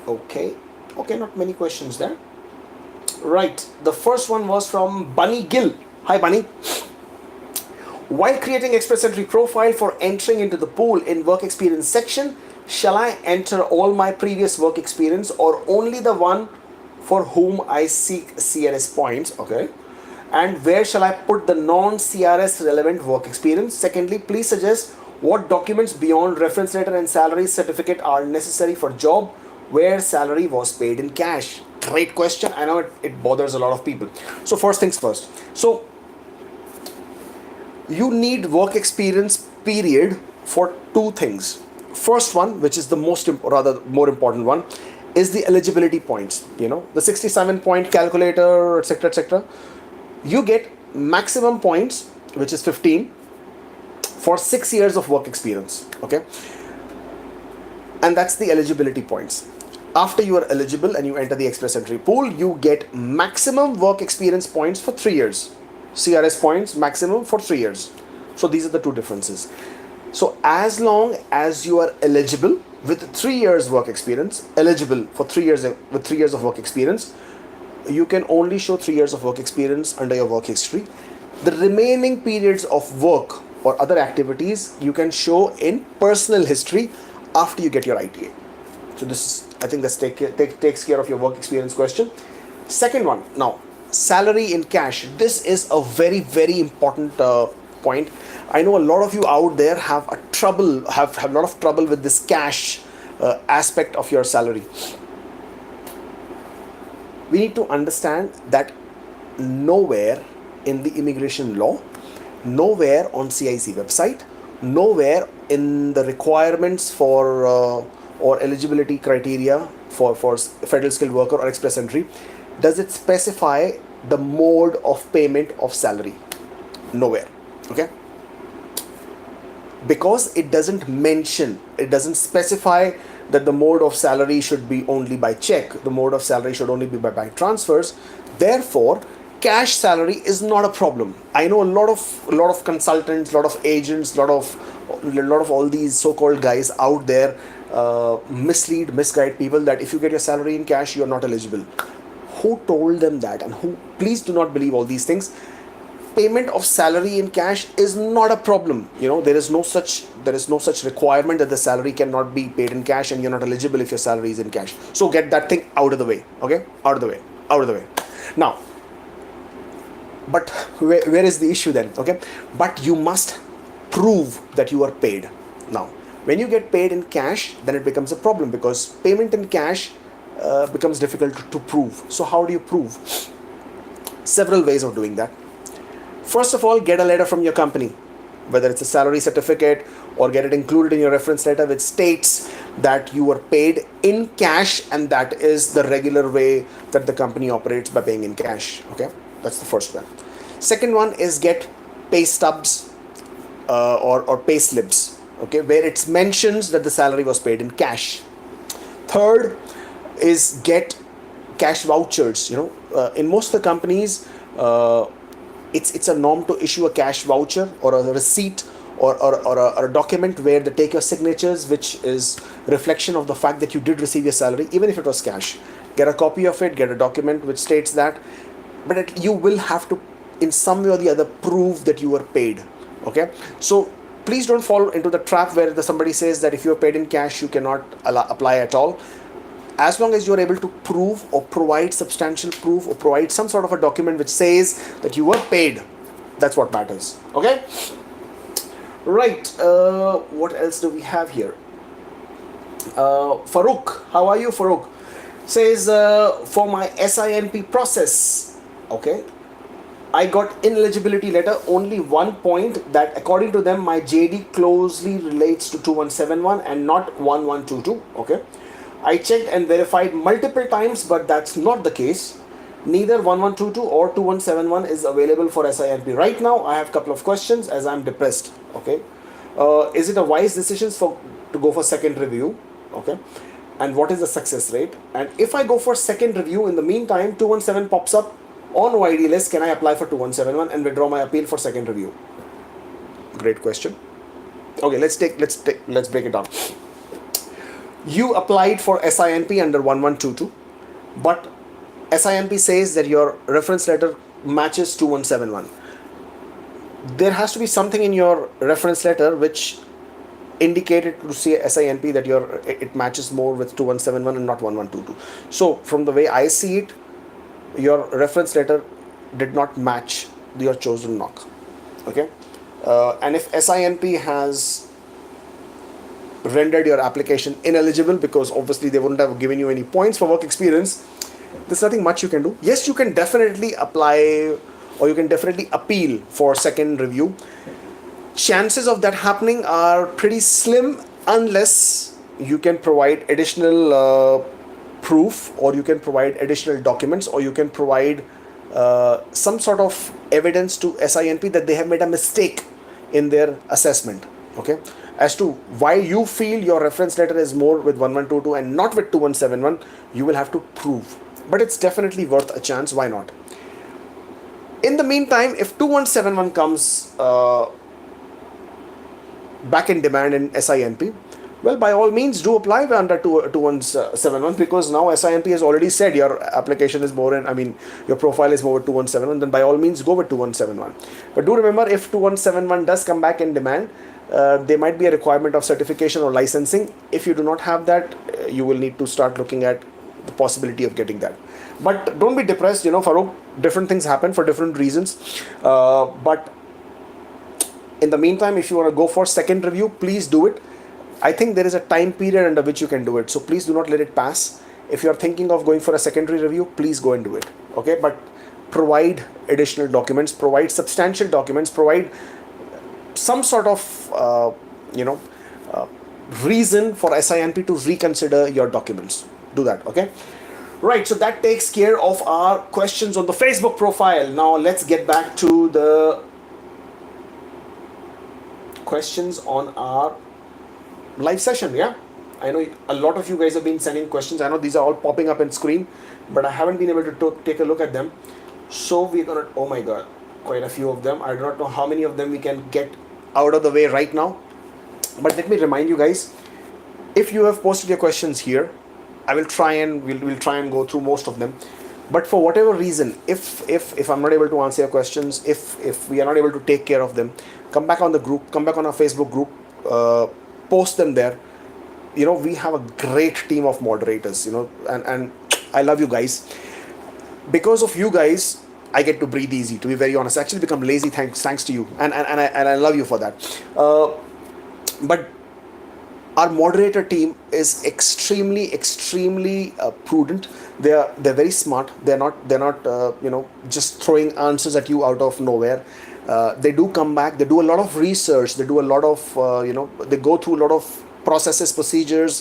Okay, not many questions there. Right, the first one was from Bunny Gill. Hi Bunny. While creating Express Entry profile for entering into the pool in work experience section, shall I enter all my previous work experience or only the one for whom I seek CRS points? Okay. And where shall I put the non-CRS relevant work experience? Secondly, please suggest what documents beyond reference letter and salary certificate are necessary for job where salary was paid in cash. Great question. I know it bothers a lot of people. So first things first. So you need work experience period for two things. First one, which is the more important one, is the eligibility points. The 67 point calculator, etc. You get maximum points, which is 15, for 6 years of work experience. Okay, and that's the eligibility points. After you are eligible and you enter the Express Entry pool, you get maximum work experience points for 3 years. CRS points maximum for 3 years. So these are the two differences. So as long as you are eligible with 3 years work experience, eligible for 3 years with 3 years of work experience, you can only show 3 years of work experience under your work history. The remaining periods of work or other activities you can show in personal history after you get your ITA. So this is, I think that takes care of your work experience question. Second one, now salary in cash. This is a very, very important point. I know a lot of you out there have a lot of trouble with this cash aspect of your salary. We need to understand that nowhere in the immigration law, nowhere on CIC website, nowhere in the requirements for or eligibility criteria for federal skilled worker or express entry does it specify the mode of payment of salary. Nowhere. Okay, because it doesn't specify that the mode of salary should be only by check, the mode of salary should only be by bank transfers. Therefore, cash salary is not a problem. I know a lot of consultants, lot of agents, lot of all these so-called guys out there misguide people that if you get your salary in cash, you are not eligible. Who told them that? And please do not believe all these things. Payment of salary in cash is not a problem. There is no such requirement that the salary cannot be paid in cash and you're not eligible if your salary is in cash. So get that thing out of the way. Okay, out of the way. Now, but where is the issue then? Okay, but you must prove that you are paid. Now, when you get paid in cash, then it becomes a problem because payment in cash becomes difficult to prove. So how do you prove? Several ways of doing that. First of all, get a letter from your company, whether it's a salary certificate or get it included in your reference letter, which states that you were paid in cash, and that is the regular way that the company operates, by paying in cash. Okay, that's the first one. Second one is get pay stubs or pay slips, okay, where it mentions that the salary was paid in cash. Third is get cash vouchers. In most of the companies, it's a norm to issue a cash voucher or a receipt or a document where they take your signatures, which is reflection of the fact that you did receive your salary, even if it was cash. Get a copy of it, get a document which states that, but you will have to, in some way or the other, prove that you were paid. Okay, so please don't fall into the trap where somebody says that if you are paid in cash, you cannot apply at all. As long as you are able to prove or provide substantial proof or provide some sort of a document which says that you were paid, that's what matters. Okay, right. What else do we have here? Farouk, how are you? Farouk says, for my SINP process, okay, I got ineligibility letter, only one point, that according to them my JD closely relates to 2171 and not 1122. Okay, I checked and verified multiple times, but that's not the case. Neither 1122 or 2171 is available for SINP right now. I have a couple of questions as I'm depressed. Okay, is it a wise decision to go for second review? Okay, and what is the success rate? And if I go for second review, in the meantime 217 pops up on OID list, can I apply for 2171 and withdraw my appeal for second review? Great question. Okay, let's break it down. You applied for SINP under 1122, but SINP says that your reference letter matches 2171. There has to be something in your reference letter which indicated to say SINP that it matches more with 2171 and not 1122. So from the way I see it, your reference letter did not match your chosen NOC. Okay, and if SINP has rendered your application ineligible because obviously they wouldn't have given you any points for work experience, there's nothing much you can do. Yes, you can definitely apply or you can definitely appeal for second review. Chances of that happening are pretty slim unless you can provide additional proof, or you can provide additional documents, or you can provide some sort of evidence to SINP that they have made a mistake in their assessment. Okay, as to why you feel your reference letter is more with 1122 and not with 2171, you will have to prove. But it's definitely worth a chance. Why not? In the meantime, if 2171 comes back in demand in SINP, well, by all means do apply under 2171, because now SINP has already said your application is more your profile is more with 2171, then by all means go with 2171. But do remember, if 2171 does come back in demand, there might be a requirement of certification or licensing. If you do not have that, you will need to start looking at the possibility of getting that. But don't be depressed, Farouk, different things happen for different reasons. But in the meantime, if you want to go for second review, please do it. I think there is a time period under which you can do it, so please do not let it pass. If you are thinking of going for a secondary review, please go and do it. Okay, but provide additional documents, provide substantial documents, provide some sort of reason for SINP to reconsider your documents. Do that. Okay, right. So that takes care of our questions on the Facebook profile. Now let's get back to the questions on our live session. Yeah, I know a lot of you guys have been sending questions. I know these are all popping up on screen, but I haven't been able to take a look at them. So we're gonna, oh my god, quite a few of them. I do not know how many of them we can get out of the way right now, but let me remind you guys, if you have posted your questions here, I will try and we'll try and go through most of them. But for whatever reason, if I'm not able to answer your questions, if we are not able to take care of them, come back on the group, come back on our Facebook group, post them there. We have a great team of moderators, and I love you guys. Because of you guys, I get to breathe easy, to be very honest. I actually become lazy thanks to you, and I love you for that. But our moderator team is extremely prudent. They're very smart. They're not just throwing answers at you out of nowhere. They do come back. They do a lot of research. They do a lot of they go through a lot of processes, procedures,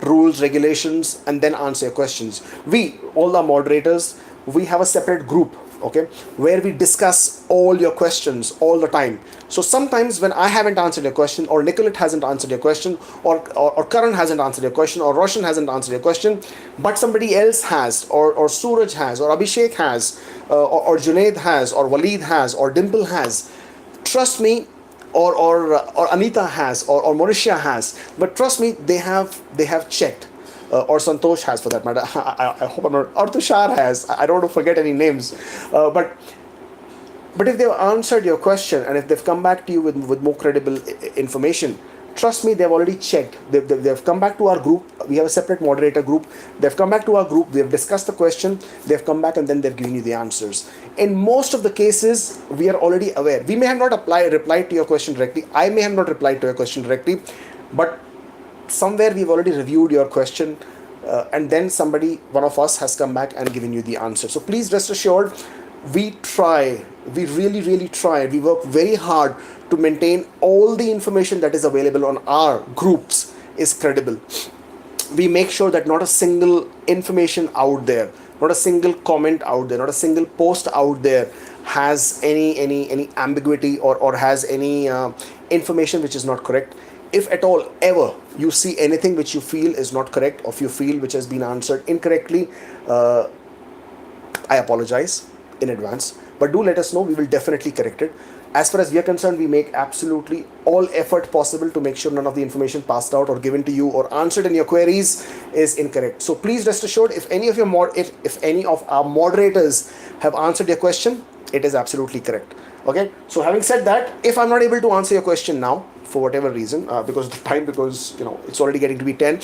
rules, regulations, and then answer your questions. We, all our moderators, we have a separate group, okay, where we discuss all your questions all the time. So sometimes when I haven't answered your question, or Nicolette hasn't answered your question, or Karan hasn't answered your question, or Roshan hasn't answered your question, but somebody else has, or Suraj has, or Abhishek has, or Junaid has, or Waleed has, or Dimple has, trust me, or Anita has, or Mauricia has, but trust me, they have checked, or Santosh has for that matter. I hope I'm not, or Tushar has. I don't want to forget any names, but if they've answered your question and if they've come back to you with more credible information, trust me, they've already checked. They've come back to our group. We have a separate moderator group. They've come back to our group. They've discussed the question. They've come back and then they've given you the answers. In most of the cases, we are already aware. We may have not replied to your question directly. I may have not replied to your question directly, but somewhere we've already reviewed your question, and then one of us has come back and given you the answer. So please rest assured, we really try, we work very hard to maintain all the information that is available on our groups is credible. We make sure that not a single information out there, not a single comment out there, not a single post out there has any ambiguity or has any information which is not correct. If at all ever you see anything which you feel is not correct, or if you feel which has been answered incorrectly, I apologize in advance, but do let us know. We will definitely correct it. As far as we are concerned, we make absolutely all effort possible to make sure none of the information passed out or given to you or answered in your queries is incorrect. So please rest assured, if any of our moderators have answered your question, it is absolutely correct. Okay, so having said that, if I'm not able to answer your question now for whatever reason, because of the time, because it's already getting to be 10,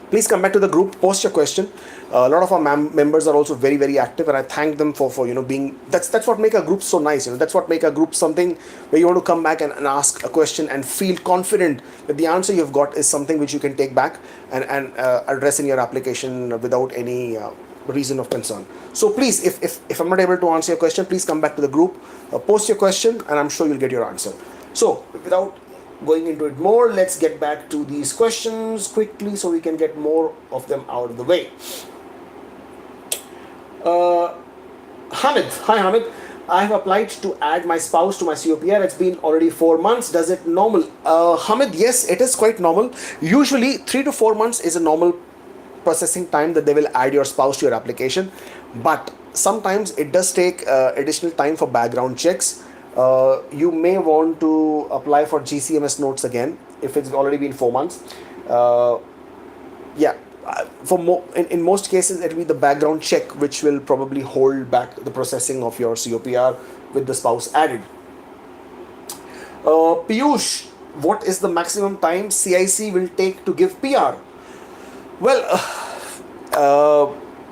please come back to the group, post your question. A lot of our members are also very active, and I thank them for being. That's what make a group so nice. That's what make a group something where you want to come back and ask a question and feel confident that the answer you've got is something which you can take back and address in your application without any reason of concern. So please, if I'm not able to answer your question, please come back to the group, post your question, and I'm sure you'll get your answer. So without going into it more, let's get back to these questions quickly so we can get more of them out of the way. Hamid, hi Hamid, I have applied to add my spouse to my COPR. It's been already 4 months. Does it normal? Hamid, yes, it is quite normal. Usually 3 to 4 months is a normal processing time that they will add your spouse to your application, but sometimes it does take additional time for background checks. You may want to apply for GCMS notes again if it's already been 4 months. In most cases, it will be the background check which will probably hold back the processing of your COPR with the spouse added. Piyush, what is the maximum time CIC will take to give PR? Well,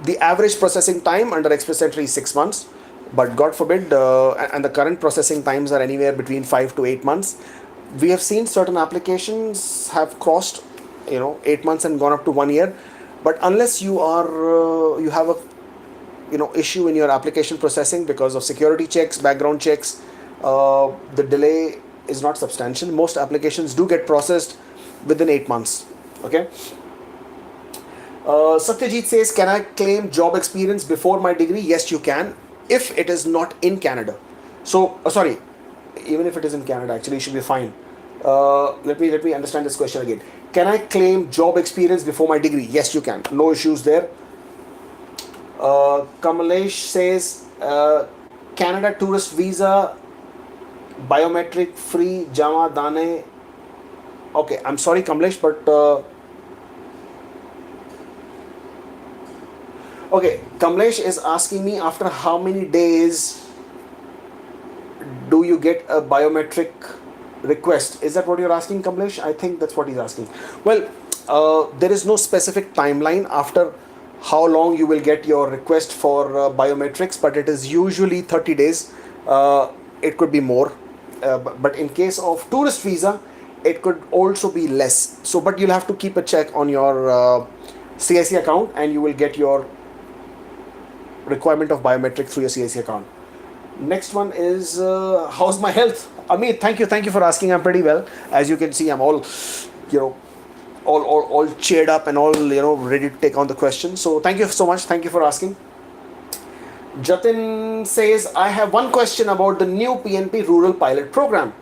the average processing time under Express Entry is 6 months, but God forbid, and the current processing times are anywhere between 5 to 8 months. We have seen certain applications have crossed 8 months and gone up to 1 year, but unless you have a issue in your application processing because of security checks, background checks, the delay is not substantial. Most applications do get processed within 8 months. Okay. Satyajit says, can I claim job experience before my degree? Yes, you can, if it is not in Canada. So even if it is in Canada, actually it should be fine. Let me understand this question again. Can I claim job experience before my degree? Yes, you can. No issues there. Kamalesh says, Canada tourist visa, biometric free, Jama Dane. Okay, I'm sorry Kamalesh, but okay, Kamlesh is asking me after how many days do you get a biometric request? Is that what you're asking, Kamlesh? I think that's what he's asking. Well, there is no specific timeline after how long you will get your request for biometrics, but it is usually 30 days. It could be more, but in case of tourist visa, it could also be less. So, but you'll have to keep a check on your CIC account, and you will get your requirement of biometric through your CIC account. Next one is how's my health? Amit, thank you for asking. I'm pretty well. As you can see, I'm all all cheered up and all ready to take on the question. So thank you so much. Thank you for asking. Jatin says, I have one question about the new PNP rural pilot program.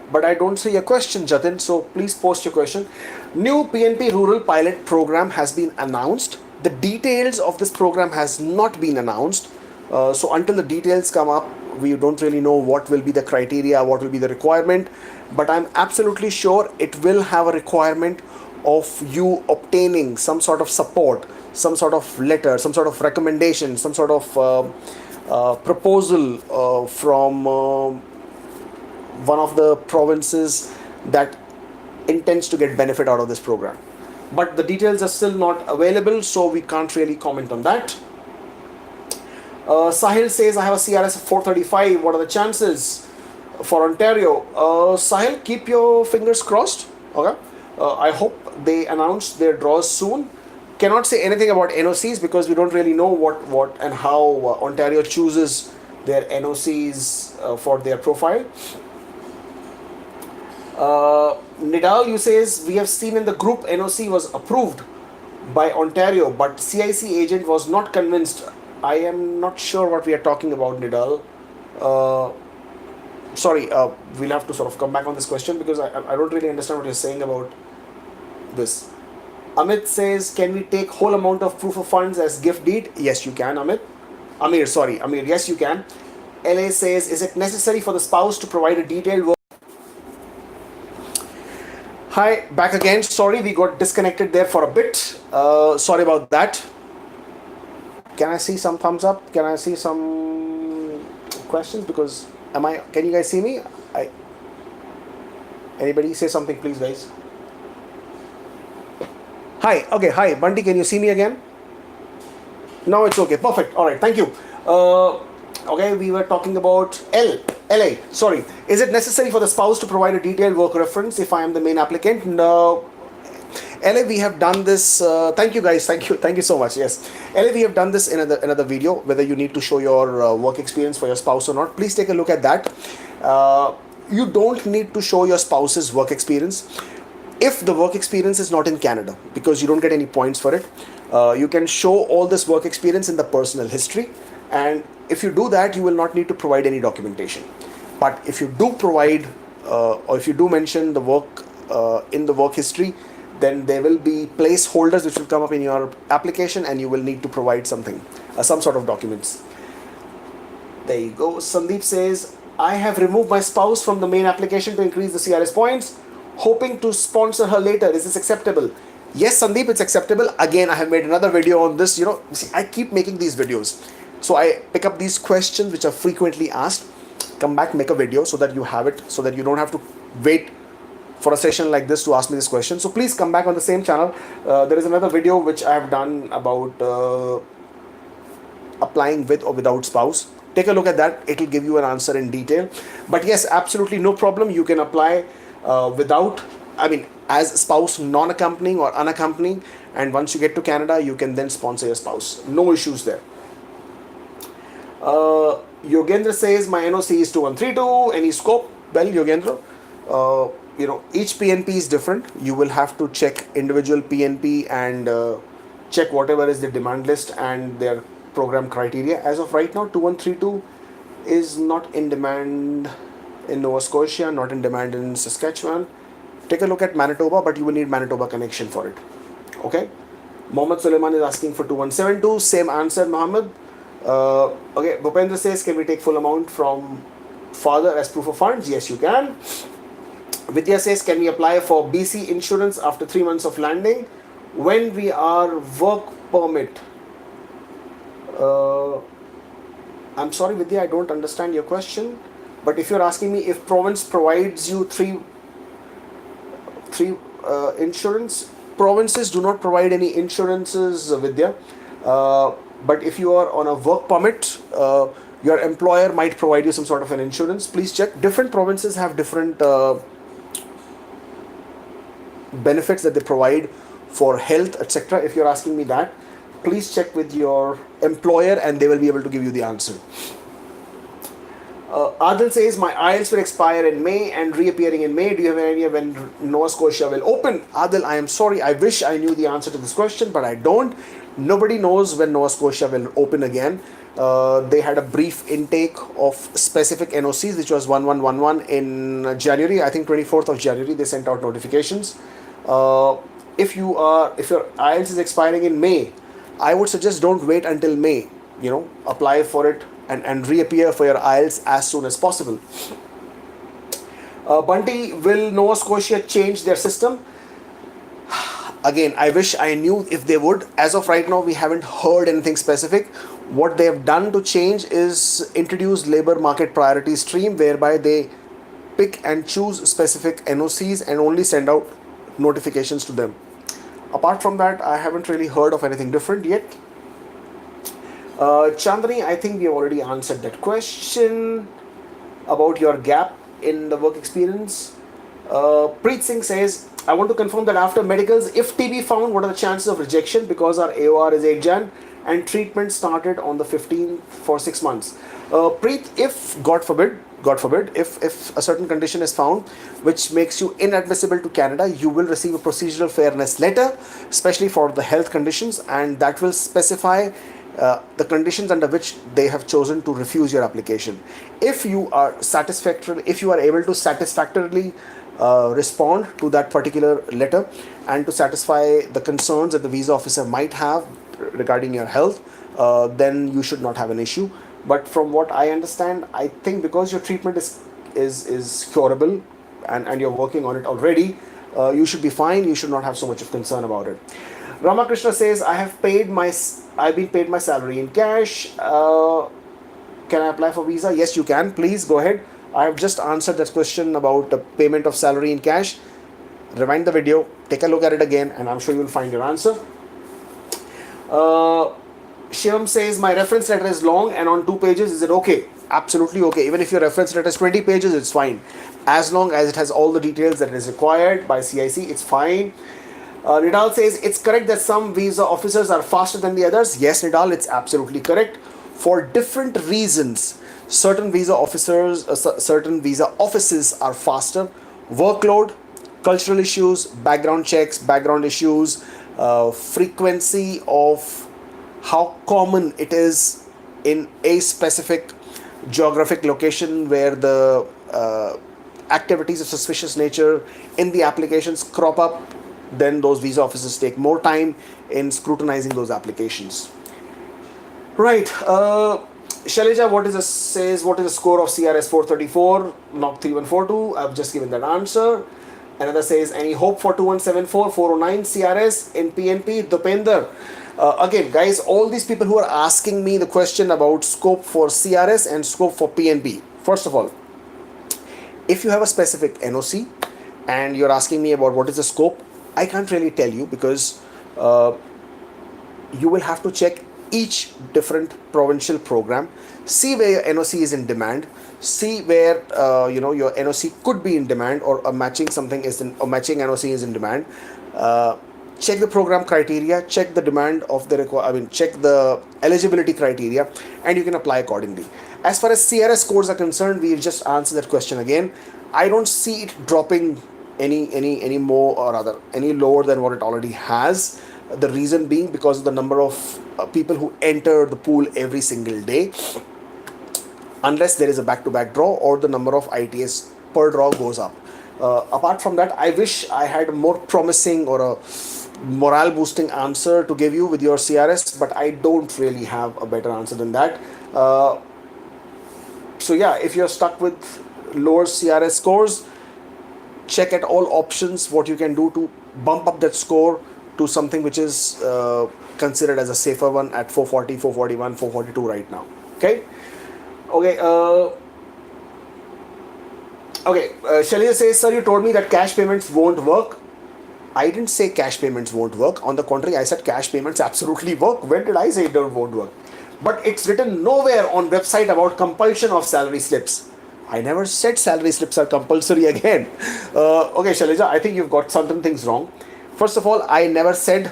But I don't see your question, Jatin, so please post your question. New PNP rural pilot program has been announced. The details of this program has not been announced. So until the details come up, we don't really know what will be the criteria, what will be the requirement. But I'm absolutely sure it will have a requirement of you obtaining some sort of support, some sort of letter, some sort of recommendation, some sort of proposal from one of the provinces that intends to get benefit out of this program. But the details are still not available, so we can't really comment on that. Sahil says, I have a CRS of 435. What are the chances for Ontario? Sahil, keep your fingers crossed. Okay. I hope they announce their draws soon. Cannot say anything about NOCs because we don't really know what and how Ontario chooses their NOCs for their profile. Nidal, you says, we have seen in the group NOC was approved by Ontario, but CIC agent was not convinced. I am not sure what we are talking about, Nidal. Sorry, we'll have to sort of come back on this question because I don't really understand what you're saying about this. Amit says, can we take whole amount of proof of funds as gift deed? Yes, you can, Amit. Amir, yes, you can. LA says, is it necessary for the spouse to provide a detailed work? Hi, back again. Sorry, we got disconnected there for a bit. Sorry about that. Can I see some thumbs up? Can I see some questions? Because can you guys see me? Anybody say something, please, guys? Hi, okay, hi. Bunty, can you see me again? No, it's okay. Perfect. All right, thank you. Okay, we were talking about LA. Sorry. Is it necessary for the spouse to provide a detailed work reference if I am the main applicant? No. LA, we have done this. Thank you, guys. Thank you so much. Yes. LA, we have done this in another video, whether you need to show your work experience for your spouse or not. Please take a look at that. You don't need to show your spouse's work experience if the work experience is not in Canada, because you don't get any points for it. You can show all this work experience in the personal history, and if you do that, you will not need to provide any documentation. But if you do provide or if you do mention the work in the work history, then there will be placeholders which will come up in your application, and you will need to provide something, some sort of documents. There you go. Sandeep says, I have removed my spouse from the main application to increase the CRS points, hoping to sponsor her later. Is this acceptable? Yes, Sandeep, it's acceptable. Again, I have made another video on this. See, I keep making these videos. So I pick up these questions which are frequently asked, come back, make a video so that you have it, so that you don't have to wait for a session like this to ask me this question. So please come back on the same channel. There is another video which I have done about applying with or without spouse. Take a look at that. It will give you an answer in detail. But yes, absolutely no problem. You can apply without, as spouse, non-accompanying or unaccompanying. And once you get to Canada, you can then sponsor your spouse. No issues there. Yogendra says, my NOC is 2132. Any scope? Well, Yogendra, each PNP is different. You will have to check individual PNP and check whatever is the demand list and their program criteria. As of right now, 2132 is not in demand in Nova Scotia, not in demand in Saskatchewan. Take a look at Manitoba, but you will need Manitoba connection for it. Okay. Mohammed Suleiman is asking for 2172. Same answer, Mohammed. Okay. Bhupendra says, can we take full amount from father as proof of funds? Yes, you can. Vidya says, can we apply for BC insurance after 3 months of landing when we are work permit? I'm sorry, Vidya, I don't understand your question. But if you're asking me if province provides you three insurance, provinces do not provide any insurances, Vidya. But if you are on a work permit, your employer might provide you some sort of an insurance. Please check. Different provinces have different benefits that they provide for health, etc. If you're asking me that, please check with your employer and they will be able to give you the answer. Adil says, my IELTS will expire in May and reappearing in May. Do you have any idea when Nova Scotia will open? Adil, I am sorry. I wish I knew the answer to this question, but I don't. Nobody knows when Nova Scotia will open again. They had a brief intake of specific NOCs, which was 1111 in January. I think 24th of January, they sent out notifications. If your IELTS is expiring in May, I would suggest don't wait until May. Apply for it and reappear for your IELTS as soon as possible. Bunty, will Nova Scotia change their system? Again, I wish I knew if they would. As of right now, we haven't heard anything specific. What they have done to change is introduce labor market priority stream, whereby they pick and choose specific NOCs and only send out notifications to them. Apart from that, I haven't really heard of anything different yet. Chandani, I think we have already answered that question about your gap in the work experience. Preet Singh says, I want to confirm that after medicals, if TB found, what are the chances of rejection, because our AOR is 8 Jan and treatment started on the 15th for 6 months. Preet, if God forbid, if a certain condition is found which makes you inadmissible to Canada, you will receive a procedural fairness letter, especially for the health conditions, and that will specify the conditions under which they have chosen to refuse your application. If you are able to satisfactorily respond to that particular letter and to satisfy the concerns that the visa officer might have regarding your health, then you should not have an issue. But from what I understand, I think because your treatment is curable and you're working on it already, you should be fine. You should not have so much of concern about it. Ramakrishna says, I've been paid my salary in cash. Can I apply for visa? Yes, you can. Please go ahead. I have just answered that question about the payment of salary in cash. Rewind the video, take a look at it again, and I'm sure you will find your answer. Shivam says, my reference letter is long and on 2 pages. Is it okay? Absolutely okay. Even if your reference letter is 20 pages, it's fine. As long as it has all the details that is required by CIC, it's fine. Nidal says, it's correct that some visa officers are faster than the others. Yes, Nidal, it's absolutely correct. For different reasons, certain visa officers, certain visa offices are faster. Workload, cultural issues, background checks, background issues, frequency of how common it is in a specific geographic location where the activities of suspicious nature in the applications crop up, then those visa officers take more time in scrutinizing those applications. Right. Shailaja, what is the score of CRS 434, NOC 3142? I've just given that answer. Another says, any hope for 2174, 409 CRS in PNP? Dupender. Again, guys, all these people who are asking me the question about scope for CRS and scope for PNP. First of all, if you have a specific NOC and you're asking me about what is the scope, I can't really tell you, because you will have to check each different provincial program, see where your NOC is in demand, see where your NOC could be in demand, or a matching NOC is in demand. Check the program criteria, check the demand of the check the eligibility criteria, and you can apply accordingly. As far as CRS scores are concerned, we'll just answer that question again. I don't see it dropping any more or other any lower than what it already has. The reason being because of the number of people who enter the pool every single day, unless there is a back-to-back draw or the number of ITS per draw goes up. Apart from that, I wish I had a more promising or a morale boosting answer to give you with your CRS, but I don't really have a better answer than that. So yeah, if you're stuck with lower CRS scores, check at all options what you can do to bump up that score to something which is considered as a safer one at 440, 441, 442 right now. Okay. Shalia says, sir, you told me that cash payments won't work. I didn't say cash payments won't work. On the contrary, I said cash payments absolutely work. When did I say it won't work? But it's written nowhere on website about compulsion of salary slips. I never said salary slips are compulsory again. Okay, Shailaja, I think you've got certain things wrong. First of all, I never said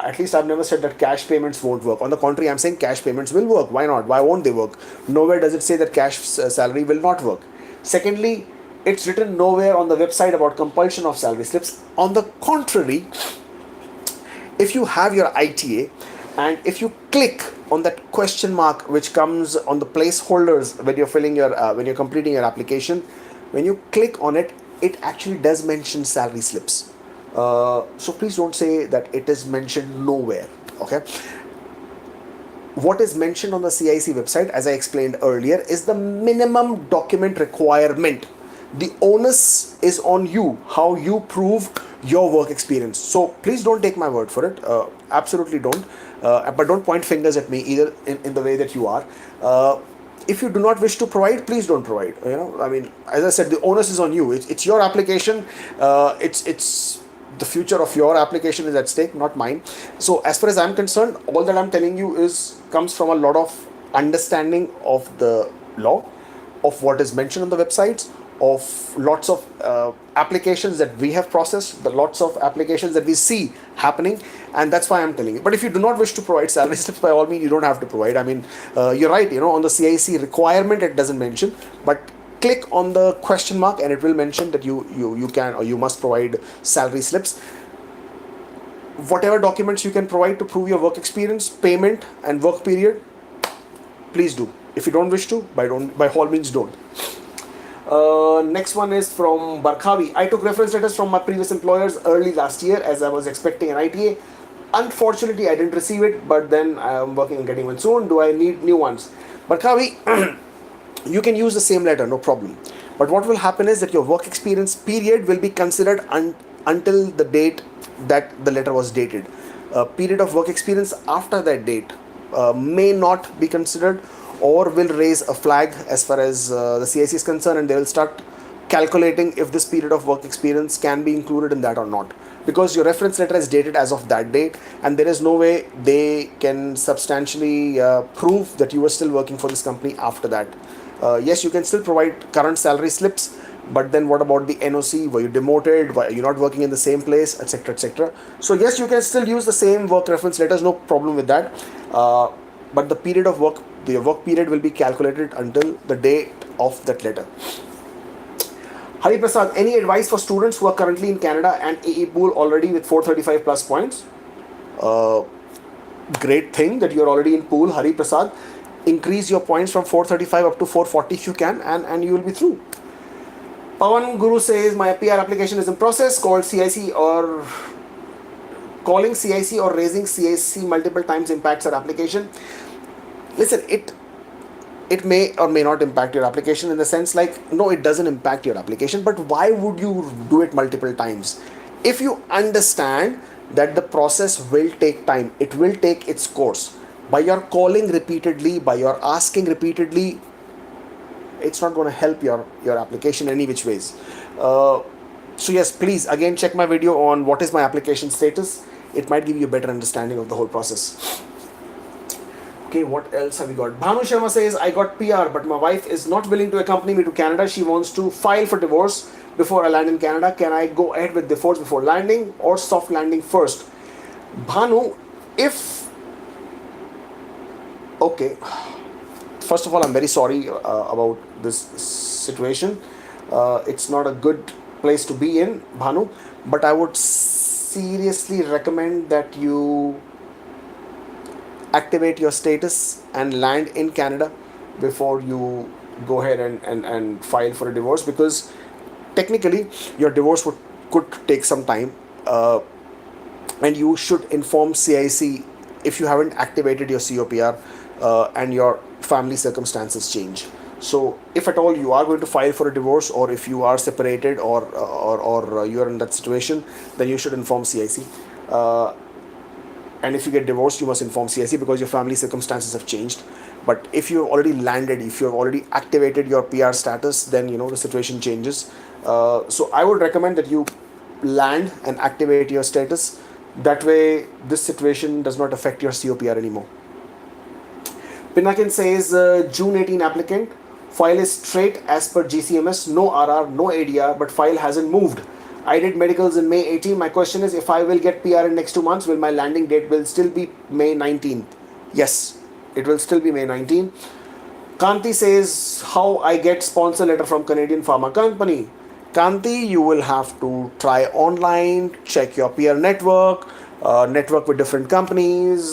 at least I've never said that cash payments won't work. On the contrary, I'm saying cash payments will work. Why not? Why won't they work? Nowhere does it say that cash salary will not work. Secondly, it's written nowhere on the website about compulsion of salary slips. On the contrary, if you have your ITA and if you click on that question mark which comes on the placeholders when you're filling your when you're completing your application, when you click on it, it actually does mention salary slips. So please don't say that it is mentioned nowhere. Okay. What is mentioned on the CIC website, as I explained earlier, is the minimum document requirement. The onus is on you, how you prove your work experience. So please don't take my word for it. Absolutely don't. But don't point fingers at me either in the way that you are. If you do not wish to provide, please don't provide. I mean, as I said, the onus is on you. It's your application. It's the future of your application is at stake, not mine. So as far as I'm concerned, all that I'm telling you comes from a lot of understanding of the law, of what is mentioned on the websites, of lots of applications that we have processed, the lots of applications that we see happening, and that's why I'm telling you. But if you do not wish to provide salary slips, by all means, you don't have to provide. I mean, you're right, on the CIC requirement, it doesn't mention, but click on the question mark and it will mention that you can or you must provide salary slips. Whatever documents you can provide to prove your work experience, payment and work period, please do. If you don't wish to, by all means don't. Next one is from Barkhavi. I took reference letters from my previous employers early last year as I was expecting an ITA. Unfortunately, I didn't receive it, but then I'm working on getting one soon. Do I need new ones? Barkhavi, you can use the same letter, no problem. But what will happen is that your work experience period will be considered until the date that the letter was dated. Period of work experience after that date may not be considered or will raise a flag as far as the CIC is concerned, and they will start calculating if this period of work experience can be included in that or not, because your reference letter is dated as of that date and there is no way they can substantially prove that you were still working for this company after that. Yes, you can still provide current salary slips, but then what about the NOC? Were you demoted? Why are you not working in the same place, etc., etc.? So yes, you can still use the same work reference letters, no problem with that. But the period of work, the work period will be calculated until the date of that letter. Hari Prasad, any advice for students who are currently in Canada and AE pool already with 435 plus points? Great thing that you're already in pool, Hari Prasad. Increase your points from 435 up to 440 if you can, and you will be through. Pawan Guru says, my PR application is in process. Calling CIC or raising CIC multiple times impacts our application. Listen, it may or may not impact your application in the sense like, no, it doesn't impact your application, but why would you do it multiple times? If you understand that the process will take time, it will take its course. By your calling repeatedly, by your asking repeatedly, it's not going to help your application any which ways. So yes, please again check my video on what is my application status. It might give you a better understanding of the whole process. Okay, what else have we got? Bhanu Sharma says, I got PR, but my wife is not willing to accompany me to Canada. She wants to file for divorce before I land in Canada. Can I go ahead with divorce before landing or soft landing first? Bhanu, okay, first of all, I'm very sorry about this situation. It's not a good place to be in, Bhanu, but I would seriously recommend that you activate your status and land in Canada before you go ahead and file for a divorce, because technically your divorce could take some time, and you should inform CIC if you haven't activated your COPR and your family circumstances change. So if at all you are going to file for a divorce, or if you are separated, or you are in that situation, then you should inform CIC. And if you get divorced, you must inform CIC because your family circumstances have changed. But if you've already landed, if you've already activated your PR status, then the situation changes. So I would recommend that you land and activate your status. That way, this situation does not affect your COPR anymore. Pinakin says, June 18 applicant, file is straight as per GCMS, no RR, no ADR, but file hasn't moved. I did medicals in May 18. My question is, if I will get PR in next 2 months, will my landing date will still be May 19th? Yes, it will still be May 19th. Kanti says, how I get sponsor letter from Canadian pharma company. Kanti, you will have to try online, check your peer network, network with different companies,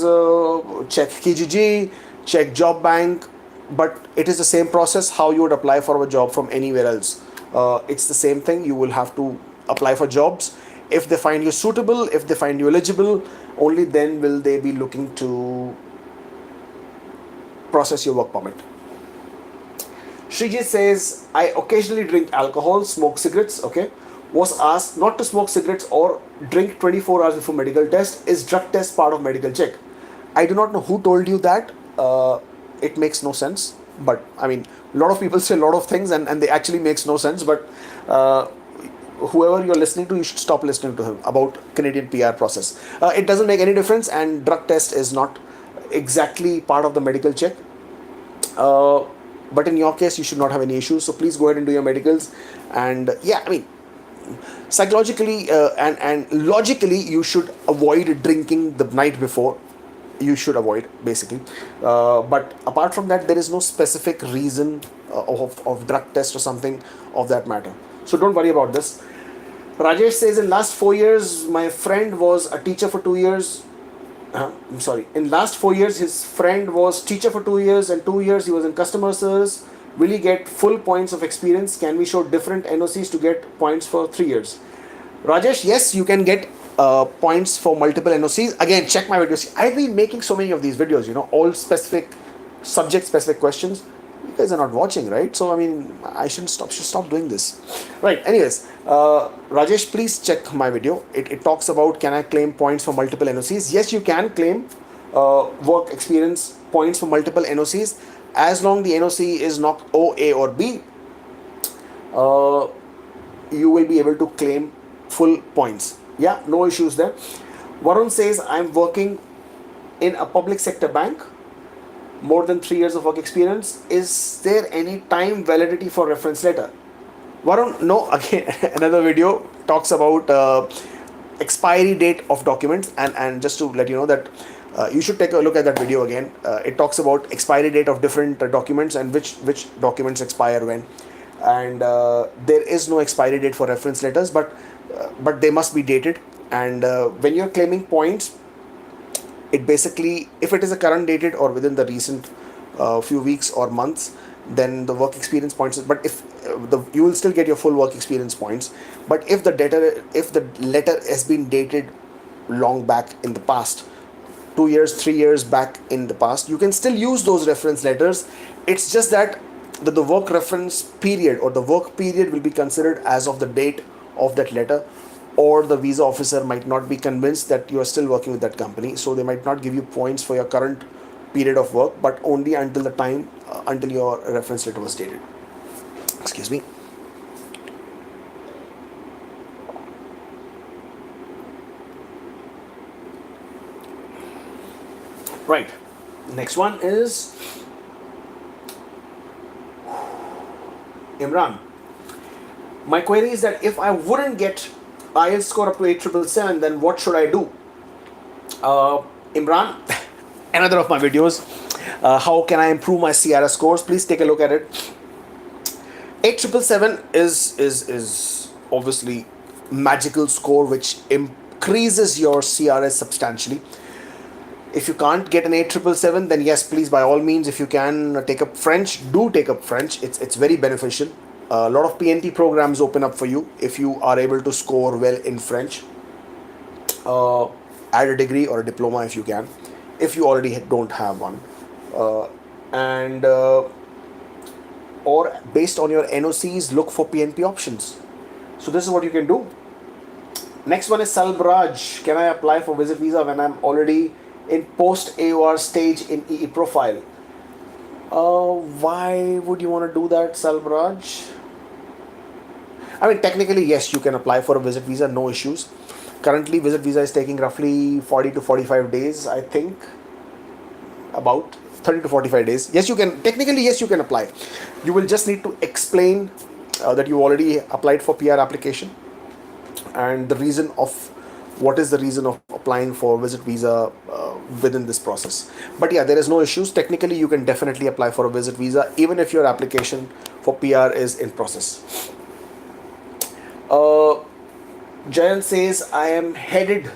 check Kijiji, check Job Bank. But it is the same process how you would apply for a job from anywhere else. It's the same thing. You will have to apply for jobs. If they find you suitable, if they find you eligible, only then will they be looking to process your work permit. Shriji says, I occasionally drink alcohol, smoke cigarettes, okay. Was asked not to smoke cigarettes or drink 24 hours before medical test. Is drug test part of medical check? I do not know who told you that. It makes no sense. But, I mean, a lot of people say a lot of things and they actually makes no sense. But whoever you're listening to, you should stop listening to him about Canadian PR process. It doesn't make any difference, and drug test is not exactly part of the medical check. But in your case, you should not have any issues. So please go ahead and do your medicals. And yeah, I mean, psychologically and logically, you should avoid drinking the night before. You should avoid, basically. But apart from that, there is no specific reason of drug test or something of that matter. So don't worry about this. Rajesh says, in last 4 years, my friend was a teacher for 2 years. I'm sorry. In last 4 years, his friend was teacher for 2 years, and 2 years he was in customer service. Will he get full points of experience? Can we show different NOCs to get points for 3 years? Rajesh, yes, you can get points for multiple NOCs. Again, check my videos. I've been making so many of these videos, all specific, subject-specific questions. You guys are not watching, right? So, I mean, I should stop doing this. Right, anyways, Rajesh, please check my video. It talks about, can I claim points for multiple NOCs? Yes, you can claim work experience points for multiple NOCs. As long the NOC is not O, A or B, you will be able to claim full points. Yeah, no issues there. Varun says, I'm working in a public sector bank. More than 3 years of work experience. Is there any time validity for reference letter? Varun, no. Again, another video talks about expiry date of documents, and just to let you know that you should take a look at that video again. It talks about expiry date of different documents and which documents expire when. And there is no expiry date for reference letters, but they must be dated. And when you're claiming points, it basically, if it is a current dated or within the recent few weeks or months, then the work experience points. But if you will still get your full work experience points. But if the letter has been dated long back in the past, 2 years, 3 years back in the past, you can still use those reference letters. It's just that the work reference period or the work period will be considered as of the date of that letter, or the visa officer might not be convinced that you are still working with that company, so they might not give you points for your current period of work, but only until the time until your reference letter was dated. Excuse me. Right, next one is Imran. My query is that if I wouldn't get IELTS score up to 8,777, then what should I do? Imran, another of my videos, how can I improve my CRS scores? Please take a look at it. 8,777 is obviously magical score which increases your CRS substantially. If you can't get an 8,777, then yes, please, by all means, if you can take up French, do take up French. It's very beneficial. A lot of PNP programs open up for you if you are able to score well in French. Add a degree or a diploma if you can, if you already don't have one. Or based on your NOCs, look for PNP options. So this is what you can do. Next one is Salbraj. Can I apply for visit visa when I'm already in post AOR stage in EE profile? Why would you want to do that, Salbraj? I mean, technically, yes, you can apply for a visit visa, no issues. Currently, visit visa is taking roughly 40 to 45 days, I think. About 30 to 45 days. Yes, you can. Technically, yes, you can apply. You will just need to explain that you already applied for PR application. and the reason of what is the reason of applying for visit visa within this process. But yeah, there is no issues. Technically, you can definitely apply for a visit visa even if your application for PR is in process. Jayant says, I am headed.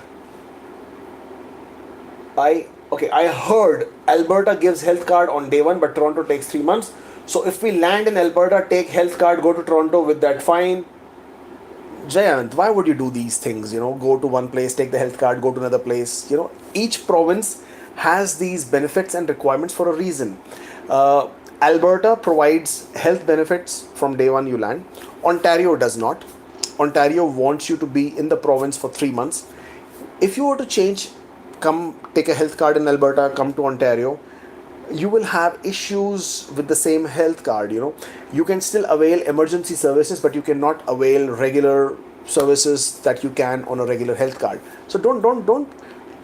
I heard Alberta gives health card on day one, but Toronto takes 3 months. So if we land in Alberta, take health card, go to Toronto with that fine. Jayant, why would you do these things? Go to one place, take the health card, go to another place. Each province has these benefits and requirements for a reason. Alberta provides health benefits from day one you land. Ontario does not. Ontario wants you to be in the province for 3 months. If you were to change, come take a health card in Alberta, come to Ontario, you will have issues with the same health card. You can still avail emergency services, but you cannot avail regular services that you can on a regular health card. So don't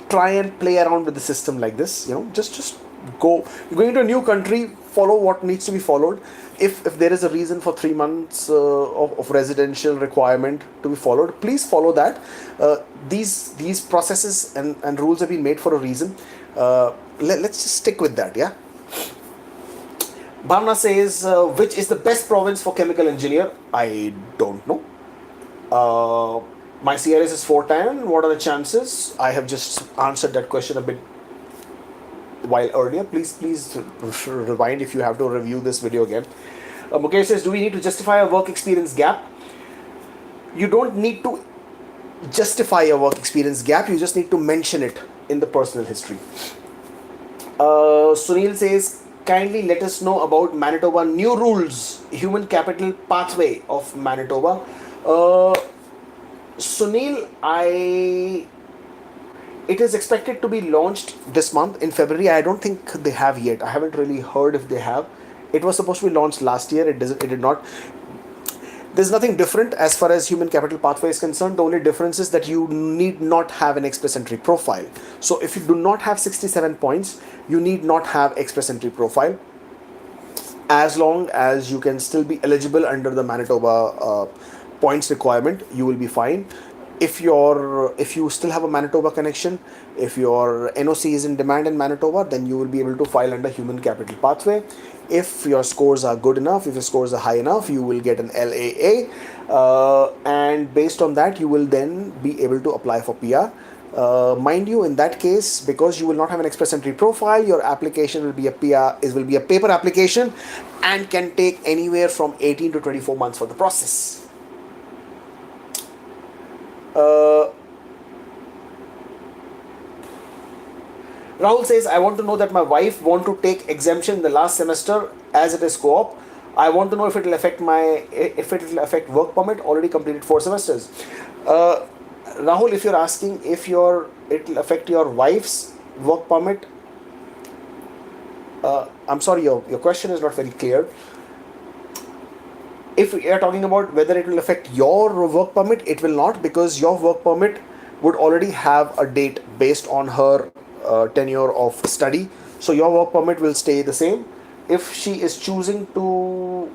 try and play around with the system like this. Just go. You're going to a new country, follow what needs to be followed. If there is a reason for 3 months of residential requirement to be followed, please follow that. These processes and rules have been made for a reason. Let's just stick with that, yeah. Bhavna says, which is the best province for chemical engineer? I don't know. My CRS is 410. What are the chances? I have just answered that question a bit while earlier. Please rewind if you have to review this video again. Mukesh says, do we need to justify a work experience gap? You don't need to justify a work experience gap. You just need to mention it in the personal history. Sunil says, kindly let us know about Manitoba new rules, human capital pathway of Manitoba. Sunil, it is expected to be launched this month in February. I don't think they have yet. I haven't really heard if they have. It was supposed to be launched last year. It did not. There's nothing different as far as human capital pathway is concerned. The only difference is that you need not have an express entry profile. So if you do not have 67 points, you need not have express entry profile. As long as you can still be eligible under the Manitoba points requirement, you will be fine. If you still have a Manitoba connection, if your NOC is in demand in Manitoba, then you will be able to file under human capital pathway. If your scores are good enough, if your scores are high enough, you will get an LAA, and based on that, you will then be able to apply for PR. Mind you, in that case, because you will not have an express entry profile, your application will be a PR, will be a paper application, and can take anywhere from 18 to 24 months for the process. Rahul says, I want to know that my wife want to take exemption in the last semester as it is co-op. I want to know if it will affect work permit. Already completed 4 semesters. Rahul, if you're asking if it will affect your wife's work permit, I'm sorry, your question is not very clear. If you're talking about whether it will affect your work permit, it will not, because your work permit would already have a date based on her tenure of study. So your work permit will stay the same. If she is choosing to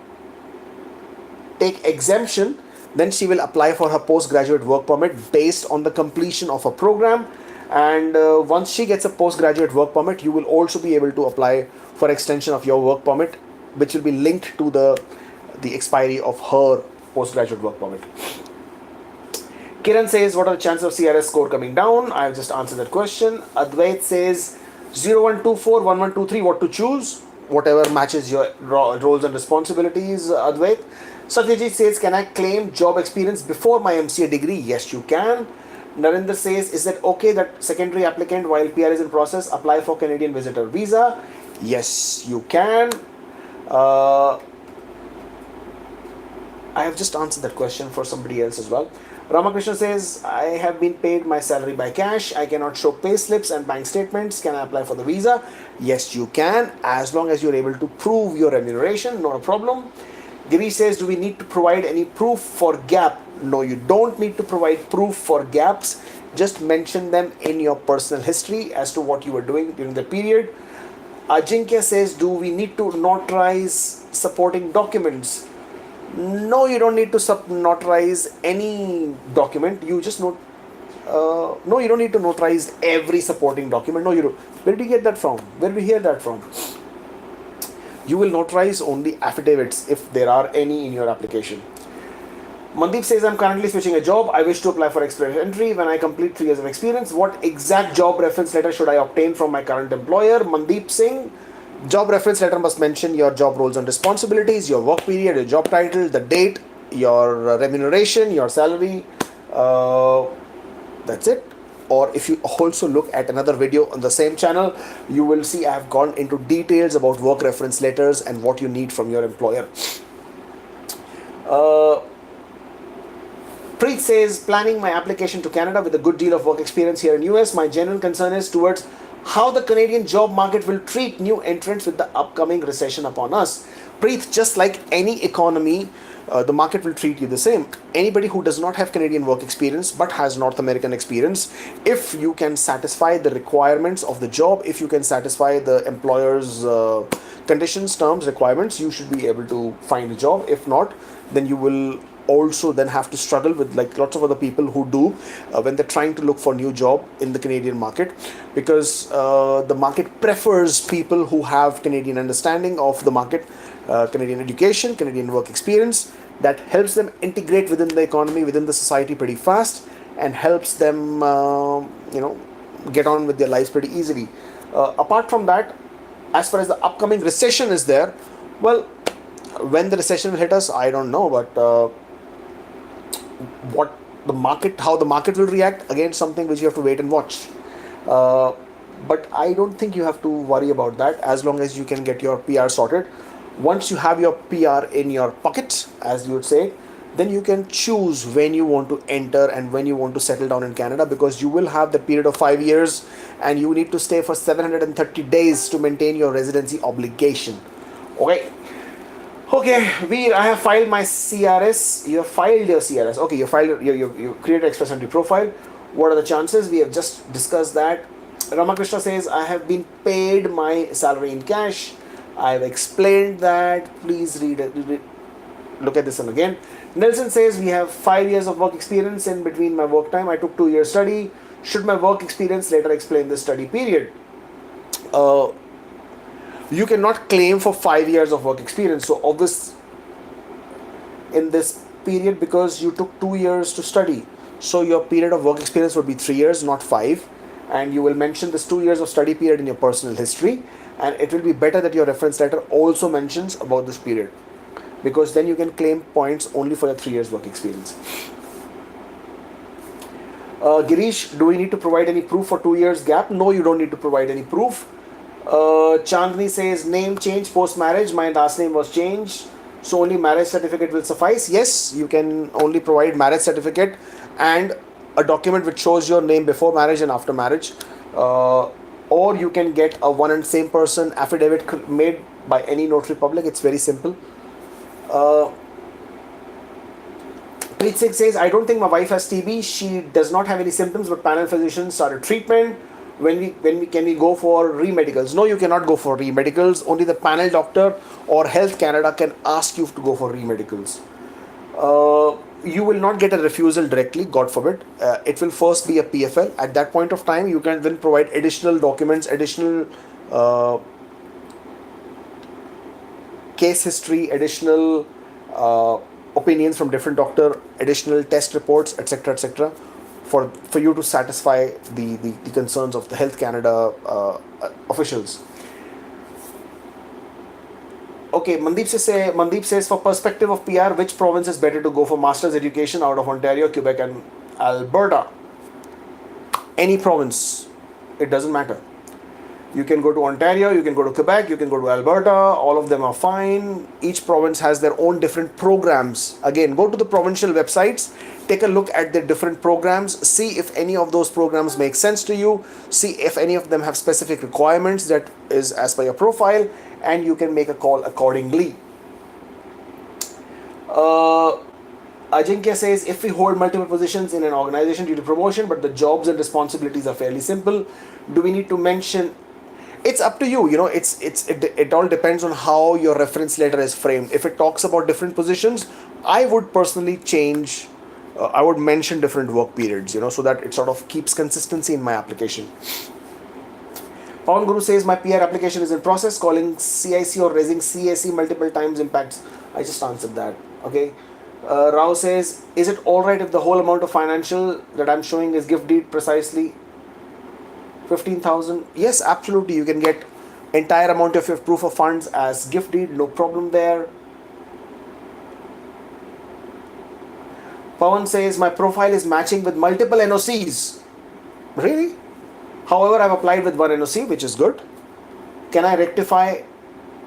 take exemption, then she will apply for her postgraduate work permit based on the completion of a program. And once she gets a postgraduate work permit, you will also be able to apply for extension of your work permit, which will be linked to the expiry of her postgraduate work permit. Kiran says, what are the chances of CRS score coming down? I have just answered that question. Advait says, 0124, 1123, what to choose? Whatever matches your roles and responsibilities, Advait. Satyajit says, can I claim job experience before my MCA degree? Yes, you can. Narendra says, is it okay that secondary applicant while PR is in process apply for Canadian visitor visa? Yes, you can. I have just answered that question for somebody else as well. Ramakrishna says, I have been paid my salary by cash. I cannot show pay slips and bank statements. Can I apply for the visa? Yes, you can, as long as you're able to prove your remuneration. Not a problem. Giri says, do we need to provide any proof for gap? No, you don't need to provide proof for gaps. Just mention them in your personal history as to what you were doing during the period. Ajinkya says, do we need to notarize supporting documents? No, you don't need to notarize any document. You just no, you don't need to notarize every supporting document. No, you don't. Where did you get that from? Where did you hear that from? You will notarize only affidavits if there are any in your application. Mandeep says, I'm currently switching a job. I wish to apply for express entry when I complete 3 years of experience. What exact job reference letter should I obtain from my current employer? Mandeep Singh, job reference letter must mention your job roles and responsibilities, your work period, your job title, the date, your remuneration, your salary. That's it. Or if you also look at another video on the same channel, you will see I have gone into details about work reference letters and what you need from your employer. Preet says, planning my application to Canada with a good deal of work experience here in US. My general concern is towards how the Canadian job market will treat new entrants with the upcoming recession upon us. Preet, just like any economy, the market will treat you the same. Anybody who does not have Canadian work experience but has North American experience, if you can satisfy the requirements of the job, if you can satisfy the employer's conditions, terms, requirements, you should be able to find a job. If not, then you will also then have to struggle with like lots of other people who do when they're trying to look for new job in the Canadian market, because the market prefers people who have Canadian understanding of the market, Canadian education, Canadian work experience, that helps them integrate within the economy, within the society pretty fast, and helps them get on with their lives pretty easily. Apart from that, as far as the upcoming recession is there, well, when the recession will hit us, I don't know, but how the market will react, again, something which you have to wait and watch. But I don't think you have to worry about that as long as you can get your PR sorted. Once you have your PR in your pocket, as you would say, then you can choose when you want to enter and when you want to settle down in Canada, because you will have the period of 5 years and you need to stay for 730 days to maintain your residency obligation. Okay, Veer, I have filed my CRS. You have filed your CRS. Okay, you created Express Entry profile. What are the chances? We have just discussed that. Ramakrishna says, I have been paid my salary in cash. I have explained that. Please read it. Look at this one again. Nelson says, we have 5 years of work experience in between my work time. I took 2 years study. Should my work experience later explain the study period? You cannot claim for 5 years of work experience. So obvious in this period, because you took 2 years to study, so your period of work experience would be 3 years, not 5. And you will mention this 2 years of study period in your personal history. And it will be better that your reference letter also mentions about this period, because then you can claim points only for your 3 years work experience. Girish, do we need to provide any proof for 2 years gap? No, you don't need to provide any proof. Chandni says, name change post marriage. My last name was changed, so only marriage certificate will suffice. Yes, you can only provide marriage certificate and a document which shows your name before marriage and after marriage, or you can get a one and same person affidavit made by any notary public. It's very simple. Preet Singh says, I don't think my wife has TB. She does not have any symptoms, but panel physicians started treatment. Can we go for re-medicals? No, you cannot go for re-medicals. Only the panel doctor or Health Canada can ask you to go for re-medicals. You will not get a refusal directly, God forbid. It will first be a PFL. At that point of time, you can then provide additional documents, additional case history, additional opinions from different doctor, additional test reports, etc., for you to satisfy the concerns of the Health Canada officials. Okay, Mandeep says, for perspective of PR, which province is better to go for master's education out of Ontario, Quebec and Alberta? Any province, it doesn't matter. You can go to Ontario, you can go to Quebec, you can go to Alberta, all of them are fine. Each province has their own different programs. Again, go to the provincial websites, take a look at the different programs, see if any of those programs make sense to you, see if any of them have specific requirements that is as per your profile, and you can make a call accordingly. Ajinkya says, if we hold multiple positions in an organization due to promotion, but the jobs and responsibilities are fairly simple, do we need to mention It's up to you. It all depends on how your reference letter is framed. If it talks about different positions, I would personally change. I would mention different work periods, so that it sort of keeps consistency in my application. Pawan Guru says my PR application is in process. Calling CIC or raising CAC multiple times impacts. I just answered that. Okay. Rao says, is it alright if the whole amount of financial that I'm showing is gift deed precisely 15,000? Yes, absolutely. You can get entire amount of your proof of funds as gift deed. No problem there. Pawan says my profile is matching with multiple NOCs. Really? However, I've applied with one NOC, which is good. Can I rectify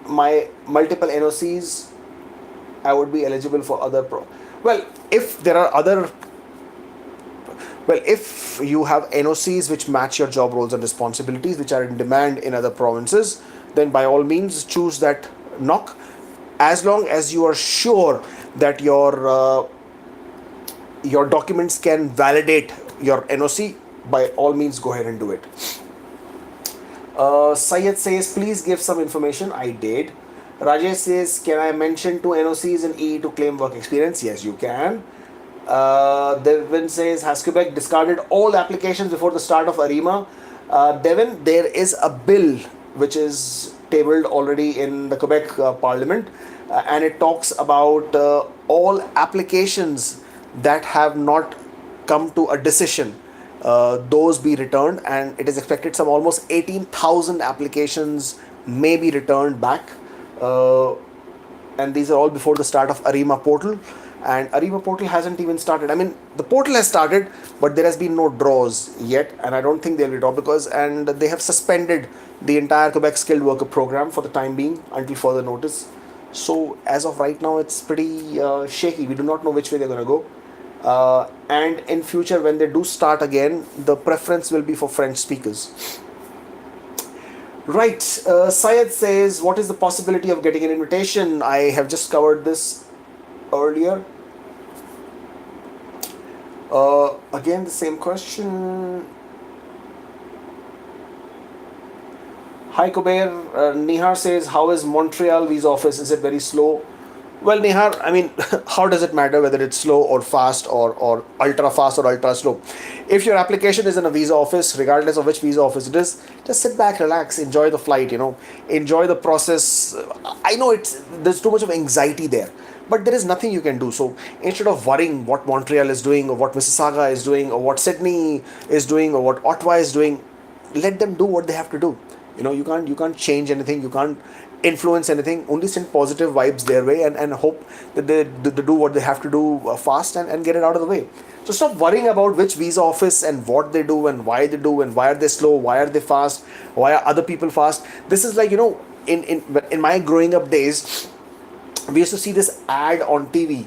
my multiple NOCs? I would be eligible for other well, if there are other if you have NOCs which match your job roles and responsibilities which are in demand in other provinces, then by all means choose that NOC, as long as you are sure that your documents can validate your NOC. By all means go ahead and do it. Syed says please give some information. I did. Rajesh says, can I mention two NOCs in EE to claim work experience? Yes, you can. Devin says, has Quebec discarded all applications before the start of ARIMA? Devin, there is a bill which is tabled already in the Quebec Parliament, and it talks about all applications that have not come to a decision. Those be returned, and it is expected some almost 18,000 applications may be returned back. And these are all before the start of ARIMA portal, and ARIMA portal hasn't even started. I mean, the portal has started, but there has been no draws yet, and I don't think they'll be draw and they have suspended the entire Quebec skilled worker program for the time being until further notice. So as of right now, it's pretty shaky. We do not know which way they're going to go, and in future when they do start again, the preference will be for French speakers. Right, Syed says, what is the possibility of getting an invitation? I have just covered this earlier. Again, the same question. Hi Kuber, Nihar says, how is Montreal visa office? Is it very slow? Well, Nihar, I mean, how does it matter whether it's slow or fast or ultra fast or ultra slow? If your application is in a visa office, regardless of which visa office it is, just sit back, relax, enjoy the flight, enjoy the process. I know there's too much of anxiety there, but there is nothing you can do. So instead of worrying what Montreal is doing or what Mississauga is doing or what Sydney is doing or what Ottawa is doing, let them do what they have to do. You can't change anything. You can't influence anything. Only send positive vibes their way and hope that they do what they have to do fast and get it out of the way. So stop worrying about which visa office and what they do and why are they slow, why are they fast, why are other people fast. This is like, in my growing up days, we used to see this ad on TV,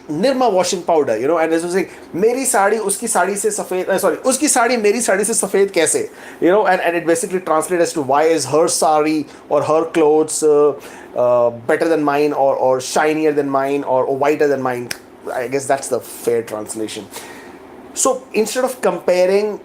Nirma washing powder, and this was like, Meri sari uski sari se safed, uski sari meri sari se safed kaise, and it basically translates as to why is her sari or her clothes better than mine or shinier than mine or whiter than mine. I guess that's the fair translation. So instead of comparing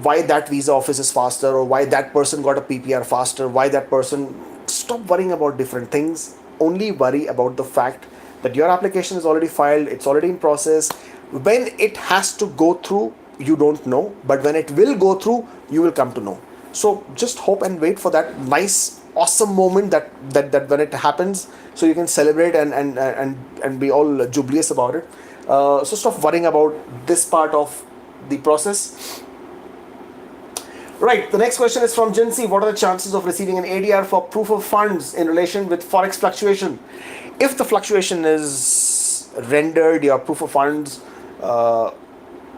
why that visa office is faster or why that person got a PPR faster, why that person, stop worrying about different things. Only worry about the fact that your application is already filed, it's already in process. When it has to go through, you don't know, but when it will go through, you will come to know. So just hope and wait for that nice, awesome moment that when it happens, so you can celebrate and be all jubilous about it. So stop worrying about this part of the process. Right, the next question is from Jinsi. What are the chances of receiving an ADR for proof of funds in relation with forex fluctuation? If the fluctuation is rendered your proof of funds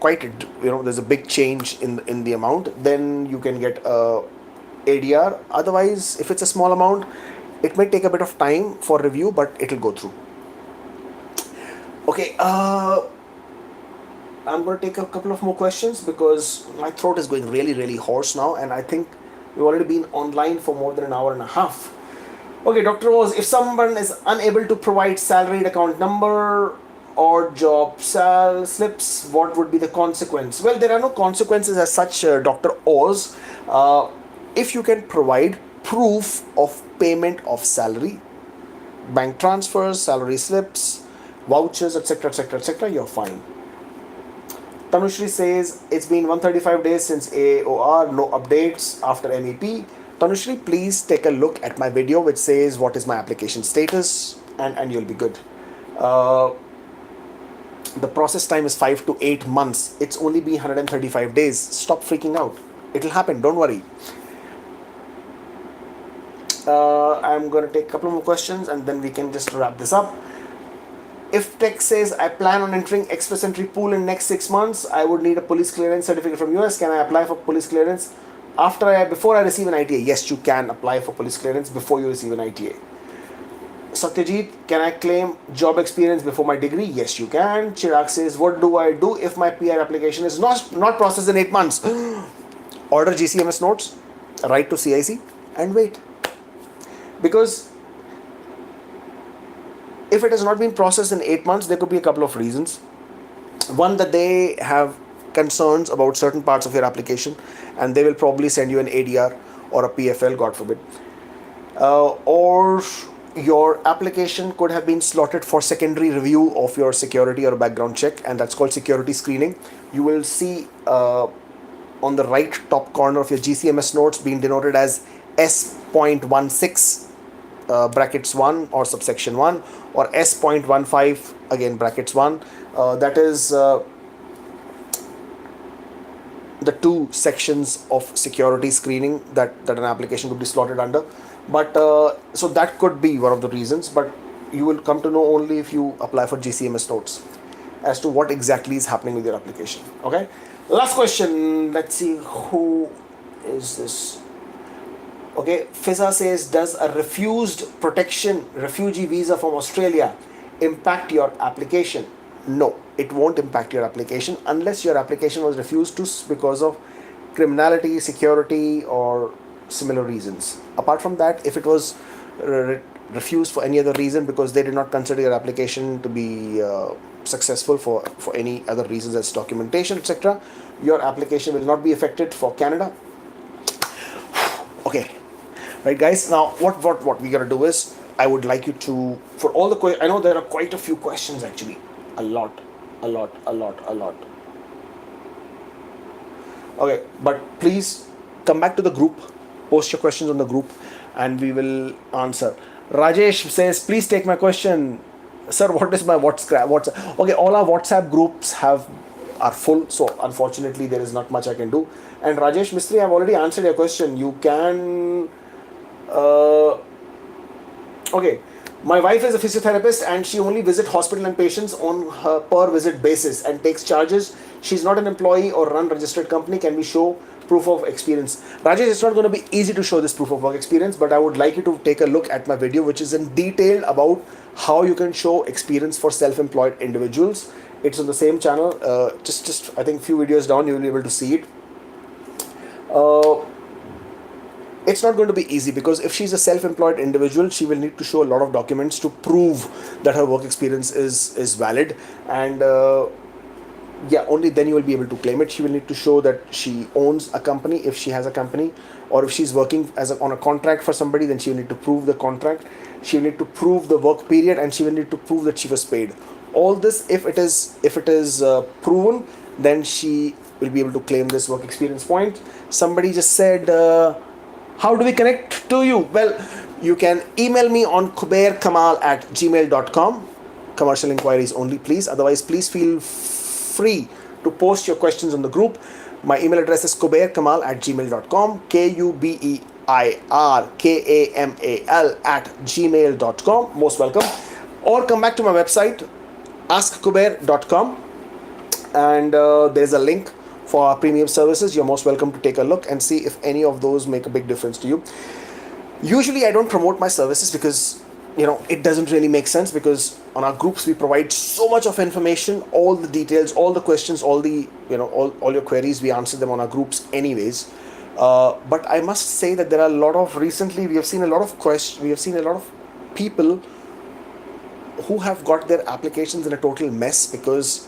there's a big change in the amount, then you can get ADR. Otherwise, if it's a small amount, it may take a bit of time for review, but it'll go through. Okay, I'm going to take a couple of more questions because my throat is going really, really hoarse now, and I think we've already been online for more than an hour and a half. Okay, Dr. Rose, if someone is unable to provide salaried account number or job slips, what would be the consequence? Well, there are no consequences as such, Dr. Oz. if you can provide proof of payment of salary, bank transfers, salary slips, vouchers, etc., etc., etc., you're fine. Tanushri says it's been 135 days since AOR, no updates after MEP. Tanushri, please take a look at my video which says what is my application status, and you'll be good. Uh, the process time is 5 to 8 months. It's only been 135 days. Stop freaking out. It'll happen, don't worry. I'm going to take a couple more questions and then we can just wrap this up. If Tech says I plan on entering express entry pool in next 6 months, I would need a police clearance certificate from US. Can I apply for police clearance before I receive an ITA? Yes, you can apply for police clearance before you receive an ITA. Satyajit, can I claim job experience before my degree? Yes, you can. Chirag says, what do I do if my PR application is not processed in 8 months? Order GCMS notes, write to CIC and wait. Because if it has not been processed in 8 months, there could be a couple of reasons. One, that they have concerns about certain parts of your application and they will probably send you an ADR or a PFL, God forbid. Or your application could have been slotted for secondary review of your security or background check, and that's called security screening. You will see on the right top corner of your GCMS notes being denoted as S.16 brackets 1 or subsection 1, or S.15 again brackets 1. That is the two sections of security screening that an application could be slotted under. But so that could be one of the reasons, but you will come to know only if you apply for GCMS notes as to what exactly is happening with your application. Okay, last question. Let's see, who is this? Okay, Fiza says, does a refused protection refugee visa from Australia impact your application? No, it won't impact your application unless your application was refused because of criminality, security, or similar reasons. Apart from that, if it was refused for any other reason because they did not consider your application to be successful for any other reasons as documentation, etc., your application will not be affected for Canada. Okay, right, guys. Now, what we gotta do is, I would like you to, for all the I know there are quite a few questions actually, a lot. Okay, but please come back to the group, post your questions on the group, and we will answer. Rajesh says, please take my question. Sir, what is my WhatsApp? Okay, all our WhatsApp groups are full, so unfortunately there is not much I can do. And Rajesh Mistry, I've already answered your question. You can... okay, my wife is a physiotherapist and she only visits hospital and patients on her per visit basis and takes charges. She's not an employee or run registered company. Can we show proof of experience? Rajesh, it's not going to be easy to show this proof of work experience, but I would like you to take a look at my video, which is in detail about how you can show experience for self-employed individuals. It's on the same channel. Just I think few videos down, you will be able to see it. It's not going to be easy because if she's a self-employed individual, she will need to show a lot of documents to prove that her work experience is valid, and yeah, only then you will be able to claim it. She will need to show that she owns a company if she has a company, or if she's working on a contract for somebody, then she will need to prove the contract. She will need to prove the work period, and she will need to prove that she was paid. All this, if it is proven, then she will be able to claim this work experience point. Somebody just said, how do we connect to you? Well, you can email me on kuberkamal@gmail.com. Commercial inquiries only, please. Otherwise, please feel free to post your questions on the group. My email address is kuberkamal@gmail.com. KUBERKAMAL@gmail.com. Most welcome. Or come back to my website, askkuber.com, and there's a link for our premium services. You're most welcome to take a look and see if any of those make a big difference to you. Usually I don't promote my services because, it doesn't really make sense, because on our groups we provide so much of information, all the details, all the questions, all the, all your queries, we answer them on our groups anyways. But I must say that there are recently we have seen a lot of people who have got their applications in a total mess because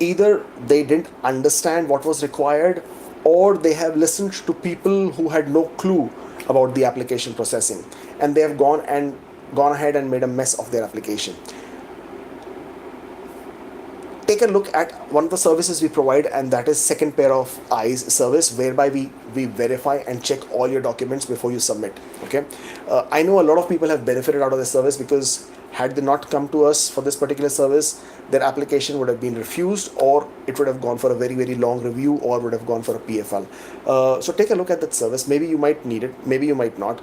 either they didn't understand what was required, or they have listened to people who had no clue about the application processing, and they have gone ahead and made a mess of their application. Take a look at one of the services we provide, and that is second pair of eyes service, whereby we verify and check all your documents before you submit. Okay, I know a lot of people have benefited out of this service, because had they not come to us for this particular service, their application would have been refused, or it would have gone for a very, very long review, or would have gone for a PFL. So take a look at that service. Maybe you might need it, maybe you might not.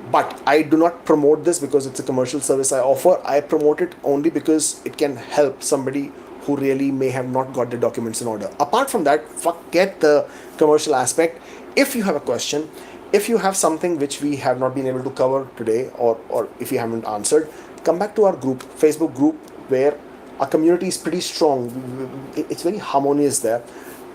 But I do not promote this because it's a commercial service I offer. I promote it only because it can help somebody who really may have not got the documents in order. Apart from that, forget the commercial aspect. If you have a question, if you have something which we have not been able to cover today, or if you haven't answered, come back to our group, Facebook group, where our community is pretty strong. It's very harmonious there.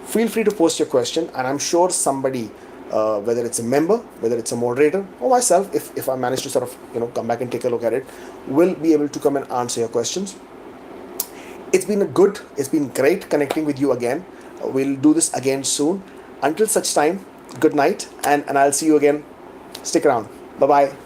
Feel free to post your question, and I'm sure somebody, whether it's a member, whether it's a moderator, or myself, if I manage to sort of come back and take a look at it, will be able to come and answer your questions. It's been great connecting with you again. We'll do this again soon. Until such time, good night, and I'll see you again. Stick around. Bye-bye.